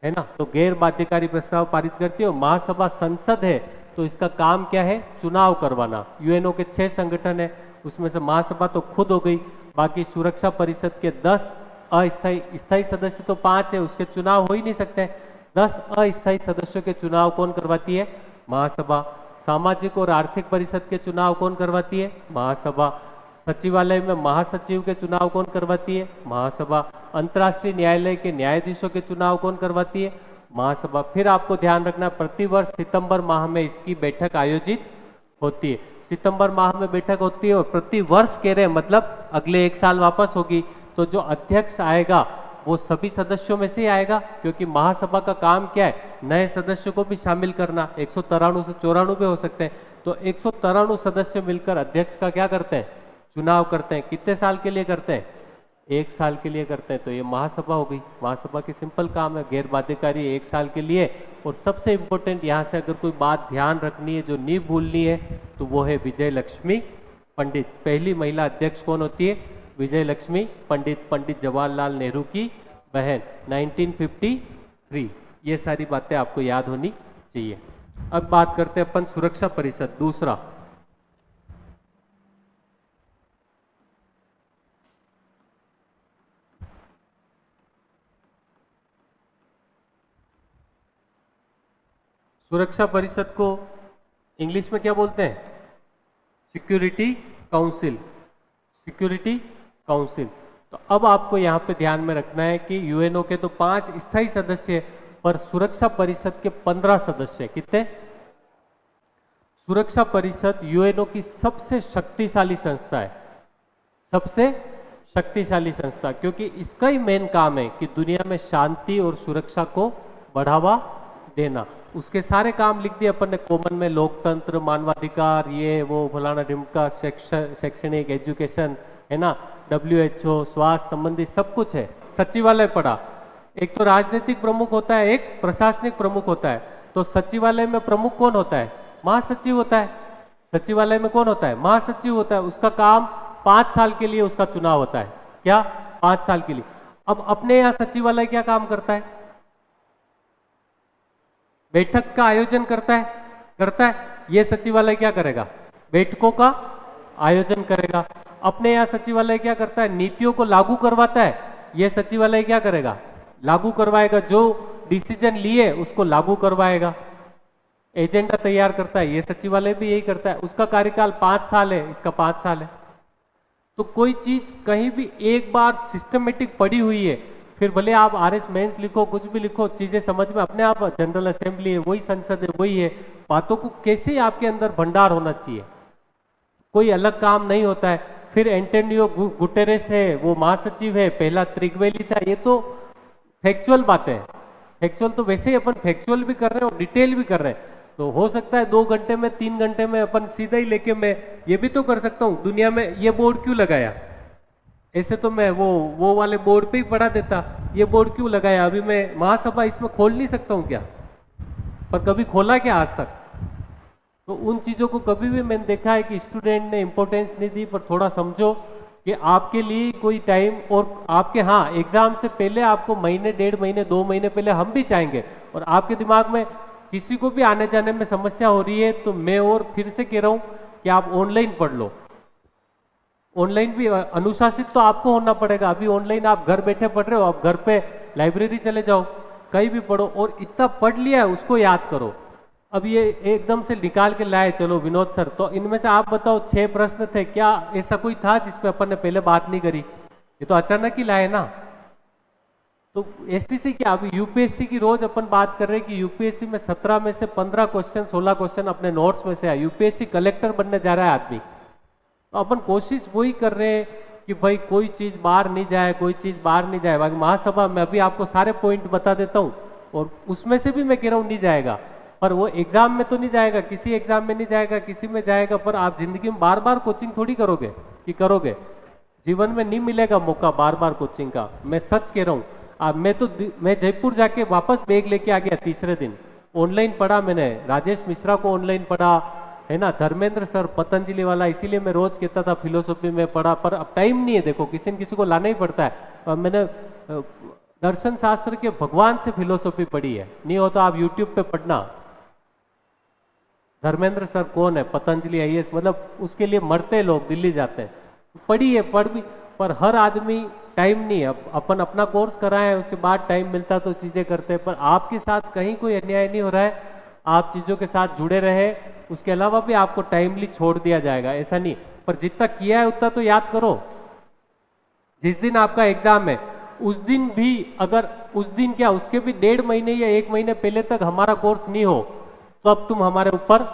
है ना। तो गैर बाध्यकारी प्रस्ताव पारित करती है। महासभा संसद है, तो इसका काम क्या है? चुनाव करवाना। यूएनओ के 6 संगठन है, उसमें से महासभा तो खुद हो गई, बाकी सुरक्षा परिषद के 10 अस्थायी, स्थायी सदस्य तो 5 है, उसके चुनाव हो ही नहीं सकते। 10 अस्थायी सदस्यों के चुनाव कौन करवाती है? महासभा। सामाजिक और आर्थिक परिषद के चुनाव कौन करवाती है? महासभा। सचिवालय में महासचिव के चुनाव कौन करवाती है? महासभा। अंतर्राष्ट्रीय न्यायालय के न्यायाधीशों के चुनाव कौन करवाती है? महासभा। फिर आपको ध्यान रखना, प्रतिवर्ष सितंबर माह में इसकी बैठक आयोजित होती है। सितंबर माह में बैठक होती है, और प्रतिवर्ष कह रहे हैं, मतलब अगले 1 साल वापस होगी। तो जो अध्यक्ष आएगा वो सभी सदस्यों में से ही आएगा, क्योंकि महासभा का काम क्या है? नए सदस्यों को भी शामिल करना। 193 से 94 भी हो सकते हैं। तो 193 सदस्य मिलकर अध्यक्ष का क्या करते हैं? चुनाव करते हैं। कितने साल के लिए करते हैं? 1 साल के लिए करते हैं। तो ये महासभा हो गई। महासभा की सिंपल काम है, गैर बाध्यकारी 1 साल के लिए। और सबसे इंपॉर्टेंट यहाँ से अगर कोई बात ध्यान रखनी है, जो नहीं भूलनी है, तो वो है विजय लक्ष्मी पंडित। पहली महिला अध्यक्ष कौन होती है? विजय लक्ष्मी पंडित, पंडित जवाहरलाल नेहरू की बहन, 1953। ये सारी बातें आपको याद होनी चाहिए। अब बात करते हैं अपन सुरक्षा परिषद, दूसरा। सुरक्षा परिषद को इंग्लिश में क्या बोलते हैं? Security council. Security council. तो अब आपको यहाँ पे ध्यान में रखना है कि यूएनओ के तो 5 स्थायी सदस्य, पर सुरक्षा परिषद के 15 सदस्य। कितने? सुरक्षा परिषद यूएनओ की सबसे शक्तिशाली संस्था है, सबसे शक्तिशाली संस्था, क्योंकि इसका ही मेन काम है कि दुनिया में शांति और सुरक्षा को बढ़ावा देना। उसके सारे काम लिख दिए अपन ने कॉमन में, लोकतंत्र, मानवाधिकार, ये वो फलाना ढिमका, शैक्षणिक, एजुकेशन, है ना, WHO, स्वास्थ्य संबंधी सब कुछ है। सचिवालय पढ़ा, एक तो राजनीतिक प्रमुख होता है, एक प्रशासनिक प्रमुख होता है। तो सचिवालय में प्रमुख कौन होता है? महासचिव होता है। सचिवालय में कौन होता है? महासचिव होता है। उसका काम 5 साल के लिए उसका चुनाव होता है। क्या? 5 साल के लिए। अब अपने यहाँ सचिवालय क्या काम करता है? बैठक का आयोजन करता है। ये सचिवालय क्या करेगा? बैठकों का आयोजन करेगा। अपने यहाँ सचिवालय क्या करता है? नीतियों को लागू करवाता है। ये सचिवालय क्या करेगा? लागू करवाएगा। जो डिसीजन लिए उसको लागू करवाएगा। एजेंडा तैयार करता है। ये सचिवालय भी यही करता है। उसका कार्यकाल 5 साल है, इसका 5 साल है। तो कोई चीज कहीं भी एक बार सिस्टमेटिक पड़ी हुई है, फिर भले आप RS मेंस लिखो, कुछ भी लिखो, चीजें समझ में अपने आप, जनरल असेंबली है वही, संसद है वही है, बातों को कैसे आपके अंदर भंडार होना चाहिए, कोई अलग काम नहीं होता है। फिर एंटोनियो गुटेरेस है, वो महासचिव है, पहला त्रिगवेली था। ये तो फैक्चुअल बातें हैं। फैक्चुअल तो वैसे ही अपन फैक्चुअल भी कर रहे हैं और डिटेल भी कर रहे हैं। तो हो सकता है 2 घंटे में, 3 घंटे में अपन सीधा ही लेके मैं ये भी तो कर सकता हूँ, दुनिया में ये बोर्ड क्यों लगाया, ऐसे तो मैं वो वाले बोर्ड पे ही पढ़ा देता, ये बोर्ड क्यों लगाया, अभी मैं महासभा इसमें खोल नहीं सकता हूँ क्या? पर कभी खोला क्या आज तक? तो उन चीज़ों को कभी भी मैंने देखा है कि स्टूडेंट ने इंपॉर्टेंस नहीं दी। पर थोड़ा समझो कि आपके लिए कोई टाइम, और आपके, हाँ, एग्जाम से पहले आपको महीने, 1.5 महीने, 2 महीने पहले हम भी चाहेंगे, और आपके दिमाग में किसी को भी आने जाने में समस्या हो रही है तो मैं और फिर से कह रहा हूँ कि आप ऑनलाइन पढ़ लो। ऑनलाइन भी अनुशासित तो आपको होना पड़ेगा। अभी ऑनलाइन आप घर बैठे पढ़ रहे हो, आप घर पे लाइब्रेरी चले जाओ, कहीं भी पढ़ो, और इतना पढ़ लिया है उसको याद करो। अब ये एकदम से निकाल के लाए, चलो विनोद सर, तो इनमें से आप बताओ 6 प्रश्न थे, क्या ऐसा कोई था जिसपे अपन ने पहले बात नहीं करी? ये तो अचानक ही लाए ना। तो STC क्या, अभी UPSC की रोज अपन बात कर रहे हैं कि UPSC में 17 में से 15 क्वेश्चन, 16 क्वेश्चन अपने नोट्स में से आए। UPSC कलेक्टर बनने जा रहा है आदमी, तो अपन कोशिश वही कर रहे हैं कि भाई कोई चीज बाहर नहीं जाए, कोई चीज बाहर नहीं जाए। बाकी महासभा में अभी आपको सारे पॉइंट बता देता हूँ, और उसमें से भी मैं कह रहा हूँ नहीं जाएगा, पर वो एग्जाम में तो नहीं जाएगा, किसी एग्जाम में नहीं जाएगा, किसी में जाएगा। पर आप जिंदगी में बार बार कोचिंग थोड़ी करोगे कि करोगे, जीवन में नहीं मिलेगा मौका बार बार कोचिंग का। मैं सच कह रहा हूँ। अब मैं जयपुर जाके वापस बैग लेके आ गया तीसरे दिन। ऑनलाइन पढ़ा मैंने, राजेश मिश्रा को ऑनलाइन पढ़ा, है ना, धर्मेंद्र सर पतंजलि वाला, इसीलिए मैं रोज कहता था फिलोसॉफी में पढ़ा। पर अब टाइम नहीं है, देखो किसी न किसी को लाना ही पड़ता है। और मैंने दर्शन शास्त्र के भगवान से फिलोसॉफी पढ़ी है, नहीं हो तो आप यूट्यूब पे पढ़ना। धर्मेंद्र सर कौन है, पतंजलि IAS, मतलब उसके लिए मरते लोग दिल्ली जाते हैं। पढ़ी है, पढ़ भी, पर हर आदमी टाइम नहीं है। अपन अपना कोर्स कराए, उसके बाद टाइम मिलता तो चीजें करते हैं। पर आपके साथ कहीं कोई अन्याय नहीं हो रहा है, आप चीजों के साथ जुड़े रहे, उसके अलावा भी आपको टाइमली छोड़ दिया जाएगा, ऐसा नहीं। पर जितना किया है उतना तो याद करो। जिस दिन आपका एग्जाम है उस दिन भी, अगर उस दिन क्या, उसके भी 1.5 महीने या 1 महीने पहले तक हमारा कोर्स नहीं हो, तो अब तुम हमारे ऊपर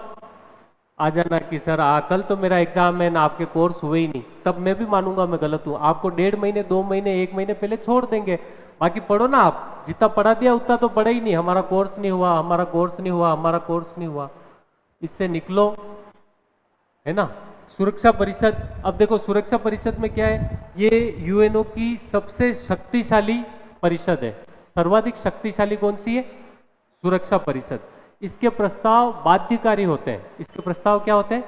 आ जाना कि सर कल तो मेरा एग्जाम है ना, आपके कोर्स हुए ही नहीं, तब मैं भी मानूंगा मैं गलत हूँ। आपको 1.5 महीने, 2 महीने, 1 महीने पहले छोड़ देंगे। बाकी पढ़ो ना, आप जितना पढ़ा दिया उतना तो पढ़ा ही नहीं, हमारा कोर्स नहीं हुआ, हमारा कोर्स नहीं हुआ, हमारा कोर्स नहीं हुआ, इससे निकलो, है ना। सुरक्षा परिषद, अब देखो सुरक्षा परिषद में क्या है, ये यूएनओ की सबसे शक्तिशाली परिषद है। सर्वाधिक शक्तिशाली कौन सी है? सुरक्षा परिषद। इसके प्रस्ताव बाध्यकारी होते हैं। इसके प्रस्ताव क्या होते हैं?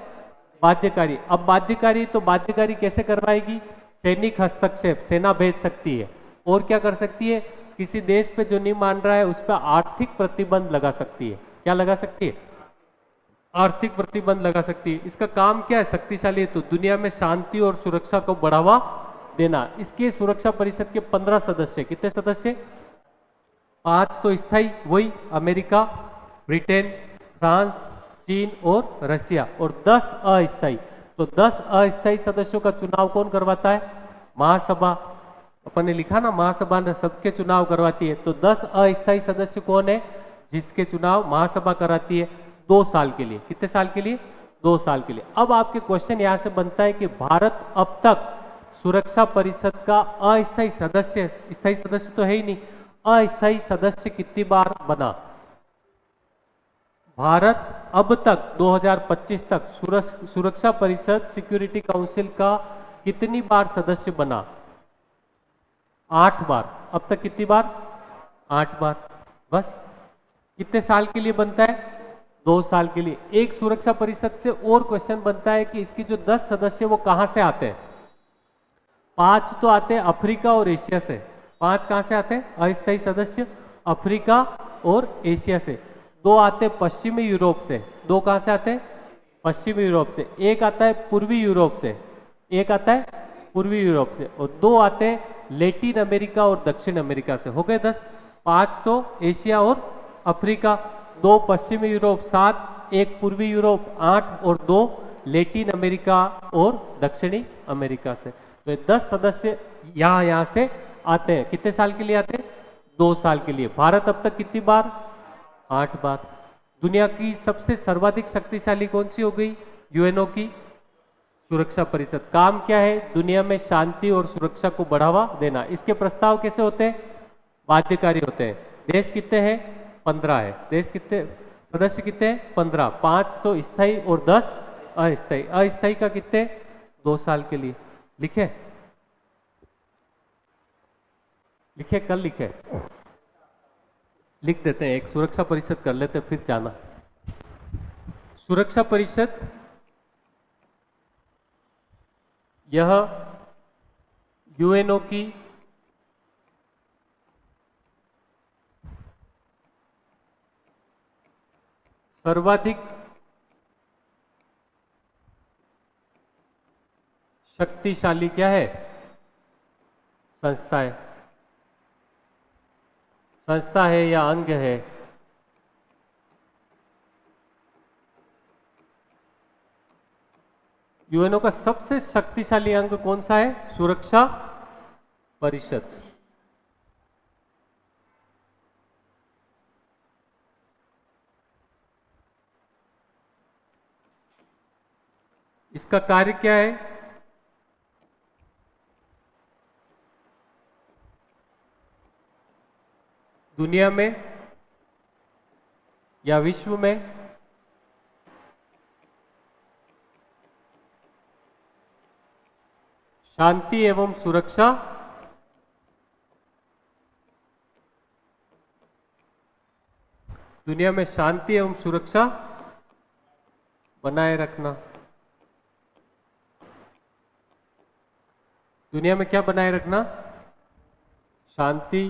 बाध्यकारी। अब बाध्यकारी, तो बाध्यकारी कैसे करवाएगी? सैनिक हस्तक्षेप, सेना भेज सकती है। और क्या कर सकती है? किसी देश पे जो नहीं मान रहा है उस पर आर्थिक प्रतिबंध लगा सकती है। क्या लगा सकती है? आर्थिक प्रतिबंध लगा सकती है। इसका काम क्या है? शक्तिशाली है तो दुनिया में शांति और सुरक्षा को बढ़ावा देना। इसके सुरक्षा परिषद के 15 सदस्य, कितने सदस्य? 5 तो स्थायी, वही अमेरिका, ब्रिटेन, फ्रांस, चीन और रशिया, और 10 अस्थायी। तो 10 अस्थायी सदस्यों का चुनाव कौन करवाता है? महासभा। अपन ने लिखा ना, महासभा ने सबके चुनाव करवाती है। तो 10 अस्थायी सदस्य कौन है? जिसके चुनाव महासभा कराती है 2 साल के लिए। कितने साल के लिए? 2 साल के लिए। अब आपके क्वेश्चन यहां से बनता है कि भारत अब तक सुरक्षा परिषद का अस्थायी सदस्य, स्थायी सदस्य तो है ही नहीं, अस्थायी सदस्य कितनी बार बना? भारत अब तक 2025 तक सुरक्षा परिषद, सिक्योरिटी काउंसिल का कितनी बार सदस्य बना? 8 बार। अब तक कितनी बार? 8 बार। बस। कितने साल के लिए बनता है? 2 साल के लिए। एक सुरक्षा परिषद से और क्वेश्चन बनता है कि इसकी जो 10 सदस्य वो कहां से आते हैं? 5 तो आते हैं अफ्रीका और एशिया से। 5 कहां से आते हैं अस्थायी सदस्य? अफ्रीका और एशिया से। 2 आते हैं पश्चिमी यूरोप से। 2 कहां से आते हैं? पश्चिमी यूरोप से। 1 आता है पूर्वी यूरोप से। 1 आता है पूर्वी यूरोप से, और 2 आते हैं लैटिन अमेरिका और दक्षिण अमेरिका से। हो गए 10। 5 तो एशिया और अफ्रीका, 2 पश्चिमी यूरोप, 7, 1 पूर्वी यूरोप, 8, और 2 लैटिन अमेरिका और दक्षिणी अमेरिका से। तो 10 सदस्य यहां से आते हैं। कितने साल के लिए आते हैं? 2 साल के लिए। भारत अब तक कितनी बार? 8 बार। दुनिया की सबसे सर्वाधिक शक्तिशाली कौन सी हो गई? यूएनओ की सुरक्षा परिषद। काम क्या है? दुनिया में शांति और सुरक्षा को बढ़ावा देना। इसके प्रस्ताव कैसे होते हैं? बाध्यकारी होते हैं। देश कितने हैं? 15 है। देश कितने सदस्य कितने हैं? 15। 5 तो स्थायी और 10 अस्थायी। अस्थायी का कितने? 2 साल के लिए। लिखे? लिखे? कल लिखे? लिख देते हैं। एक सुरक्षा परिषद कर लेते हैं, फिर जाना। सुरक्षा परिषद यह यूएनओ की सर्वाधिक शक्तिशाली क्या है? संस्था है। संस्था है या अंग है? यूएनओ का सबसे शक्तिशाली अंग कौन सा है? सुरक्षा परिषद। इसका कार्य क्या है? दुनिया में या विश्व में शांति एवं सुरक्षा दुनिया में शांति एवं सुरक्षा बनाए रखना। दुनिया में क्या बनाए रखना? शांति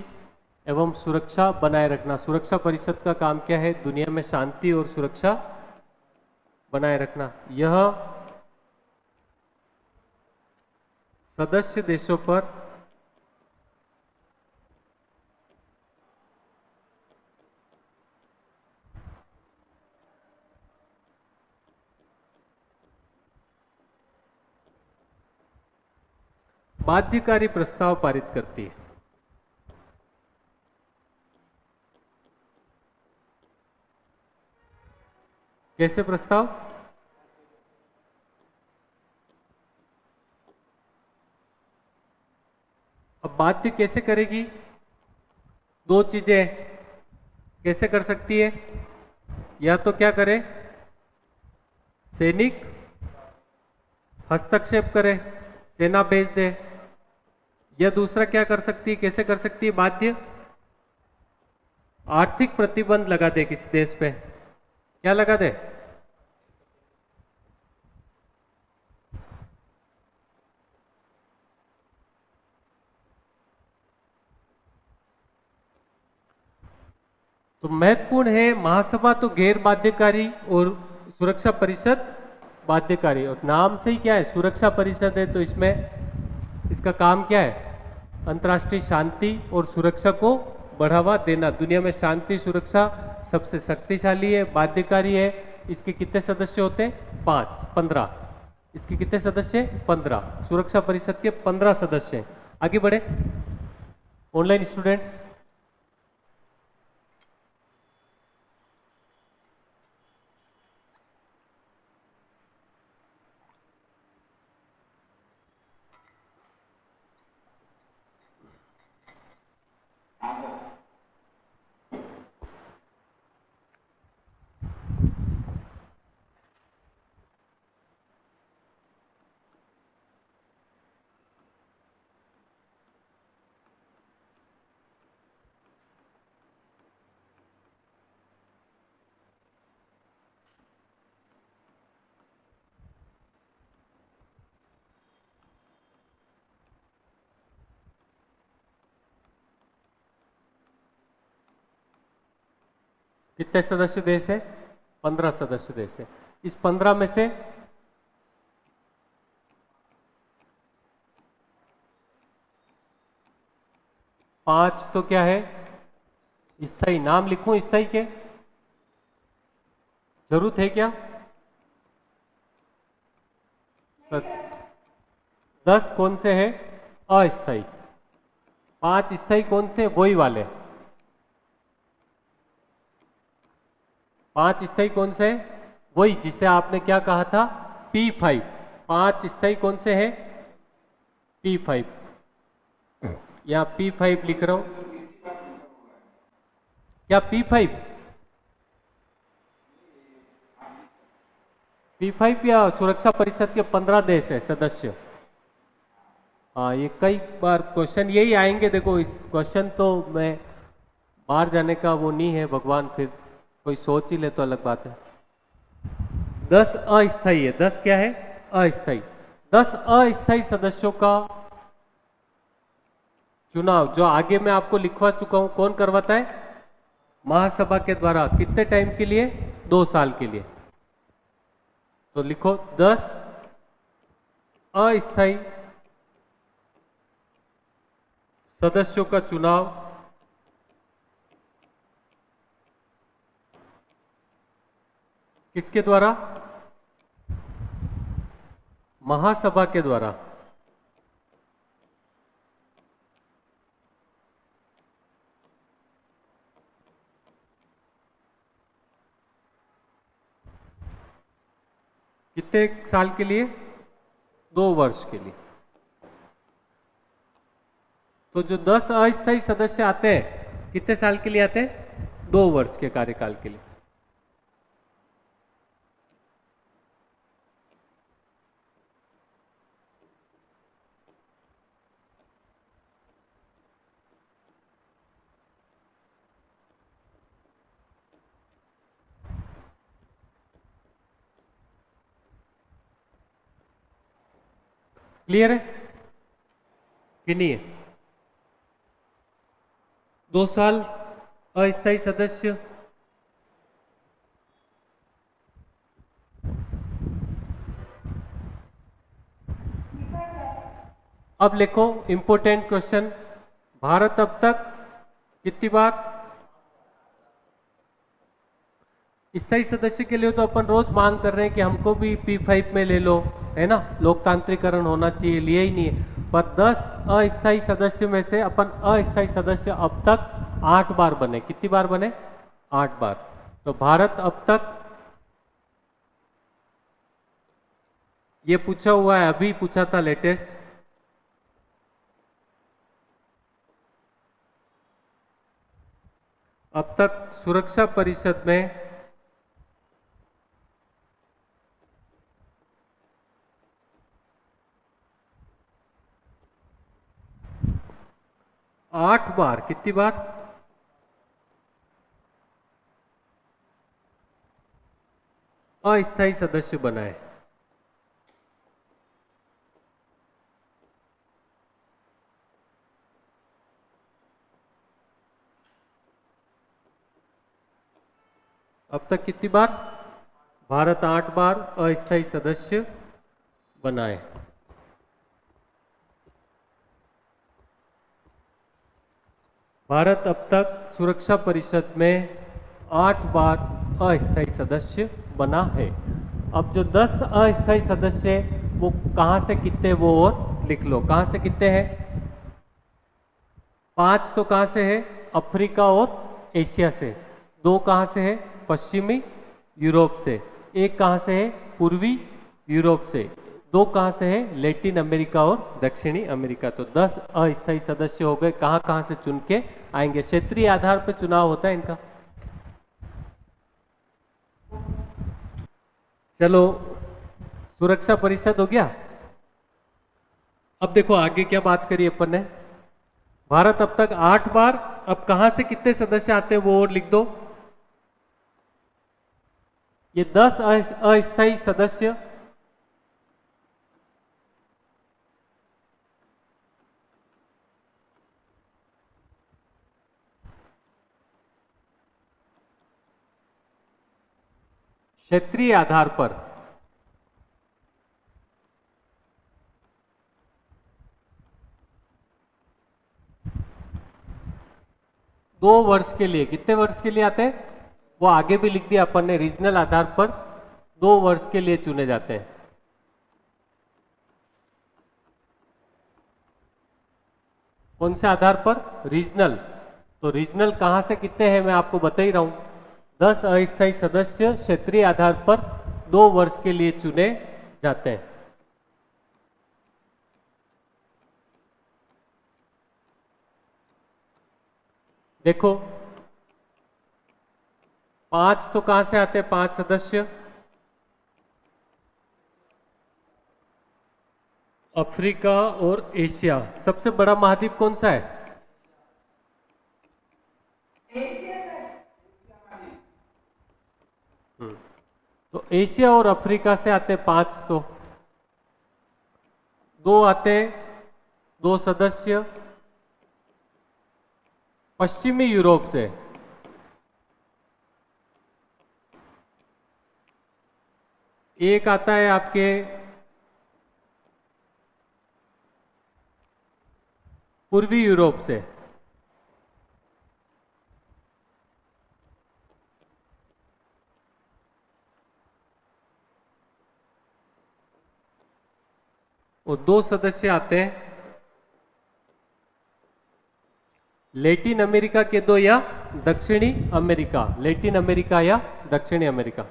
एवं सुरक्षा बनाए रखना। सुरक्षा परिषद का काम क्या है? दुनिया में शांति और सुरक्षा बनाए रखना। यह सदस्य देशों पर बाध्यकारी प्रस्ताव पारित करती है। कैसे प्रस्ताव? अब बाध्य कैसे करेगी? 2 चीजें कैसे कर सकती है? या तो क्या करे? सैनिक हस्तक्षेप करे, सेना भेज दे, या दूसरा क्या कर सकती है? कैसे कर सकती है बाध्य? आर्थिक प्रतिबंध लगा दे किसी देश पे। क्या लगा दे? तो महत्वपूर्ण है, महासभा तो गैर बाध्यकारी और सुरक्षा परिषद बाध्यकारी। और नाम से ही क्या है? सुरक्षा परिषद है, तो इसमें इसका काम क्या है? अंतर्राष्ट्रीय शांति और सुरक्षा को बढ़ावा देना। दुनिया में शांति सुरक्षा सबसे शक्तिशाली है, बाध्यकारी है। इसके कितने सदस्य होते हैं? 5, 15। इसके कितने सदस्य? 15। सुरक्षा परिषद के 15 सदस्य हैं। आगे बढ़े ऑनलाइन स्टूडेंट्स। कितने सदस्य देश है? 15 सदस्य देश है। इस 15 में से पांच तो क्या है? स्थायी। नाम लिखूं स्थायी के? जरूरत है क्या? 10 कौन से है? अस्थायी। 5 स्थायी कौन से? वही वाले। 5 स्थायी कौन से? वही जिसे आपने क्या कहा था? P5। 5 स्थायी कौन से है? P5। यहां P5 लिख रहा हूं। क्या P5? P5 या सुरक्षा परिषद के 15 देश है सदस्य। हाँ, ये कई बार क्वेश्चन यही आएंगे। देखो इस क्वेश्चन तो मैं बाहर जाने का वो नहीं है, भगवान फिर कोई सोच ही ले तो अलग बात है। 10 अस्थायी है। 10 क्या है? अस्थायी। 10 अस्थायी सदस्यों का चुनाव जो आगे मैं आपको लिखवा चुका हूं, कौन करवाता है? महासभा के द्वारा। कितने टाइम के लिए? 2 साल के लिए। तो लिखो 10 अस्थायी सदस्यों का चुनाव किसके द्वारा? महासभा के द्वारा। कितने साल के लिए? 2 वर्ष के लिए। तो जो 10 अस्थायी सदस्य आते हैं कितने साल के लिए आते हैं? 2 वर्ष के कार्यकाल के लिए। क्लियर है कि नहीं है? 2 साल अस्थायी सदस्य। अब लिखो इंपोर्टेंट क्वेश्चन। भारत अब तक कितनी बार? स्थायी सदस्य के लिए तो अपन रोज मांग कर रहे हैं कि हमको भी P5 में ले लो, है ना? लोकतांत्रिकरण होना चाहिए, लिए ही नहीं है। पर 10 अस्थायी सदस्य में से अपन अस्थायी सदस्य अब तक 8 बार बने। कितनी बार बने? 8 बार। तो भारत अब तक, ये पूछा हुआ है, अभी पूछा था लेटेस्ट, अब तक सुरक्षा परिषद में 8 बार। कितनी बार? अस्थायी सदस्य बनाए। अब तक कितनी बार? भारत 8 बार अस्थायी सदस्य बनाए। भारत अब तक सुरक्षा परिषद में 8 बार अस्थायी सदस्य बना है। अब जो 10 अस्थायी सदस्य है वो कहाँ से कितने, वो और लिख लो। कहाँ से कितने हैं? 5 तो कहाँ से है? अफ्रीका और एशिया से। 2 कहाँ से है? पश्चिमी यूरोप से। 1 कहाँ से है? पूर्वी यूरोप से। 2 कहाँ से है? लैटिन अमेरिका और दक्षिणी अमेरिका। तो 10 अस्थायी सदस्य हो गए। कहाँ कहाँ से चुन के आएंगे? क्षेत्रीय आधार पर चुनाव होता है इनका। चलो, सुरक्षा परिषद हो गया। अब देखो आगे क्या बात करी अपन ने। भारत अब तक 8 बार, अब कहां से कितने सदस्य आते हैं वो और लिख दो। ये 10 अस्थायी सदस्य क्षेत्रीय आधार पर 2 वर्ष के लिए, कितने वर्ष के लिए आते हैं वो आगे भी लिख दिया अपन ने। रीजनल आधार पर 2 वर्ष के लिए चुने जाते हैं। कौन से आधार पर? रीजनल। तो रीजनल कहां से कितने हैं मैं आपको बता ही रहा हूं। 10 अस्थायी सदस्य क्षेत्रीय आधार पर 2 वर्ष के लिए चुने जाते हैं। देखो 5 तो कहां से आते हैं? 5 सदस्य अफ्रीका और एशिया। सबसे बड़ा महाद्वीप कौन सा है? तो एशिया और अफ्रीका से आते हैं 5। तो 2 आते हैं, 2 सदस्य पश्चिमी यूरोप से। एक आता है आपके पूर्वी यूरोप से। और 2 सदस्य आते हैं लैटिन अमेरिका के 2 या दक्षिणी अमेरिका। लैटिन अमेरिका या दक्षिणी अमेरिका।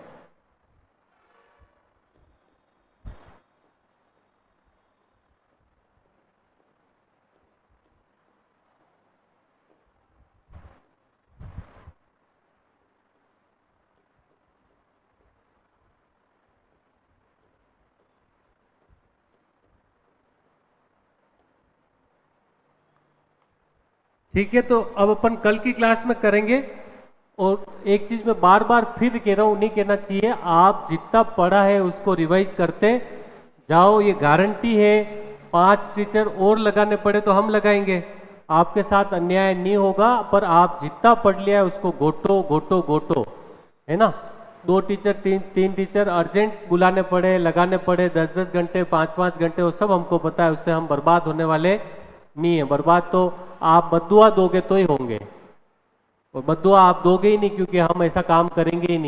ठीक है, तो अब अपन कल की क्लास में करेंगे। और एक चीज मैं बार बार फिर कह रहा हूं, नहीं कहना चाहिए, आप जितना पढ़ा है उसको रिवाइज करते जाओ। ये गारंटी है, 5 टीचर और लगाने पड़े तो हम लगाएंगे, आपके साथ अन्याय नहीं होगा। पर आप जितना पढ़ लिया है उसको गोटो गोटो गोटो, है ना। 2 टीचर 3 टीचर अर्जेंट बुलाने पड़े, लगाने पड़े 10-10 घंटे 5-5 घंटे, वो सब हमको पता है। उससे हम बर्बाद होने वाले नहीं है। बर्बाद तो आप बद्दुआ दोगे तो ही होंगे, और बद्दुआ आप दोगे ही नहीं, क्योंकि हम ऐसा काम करेंगे ही नहीं।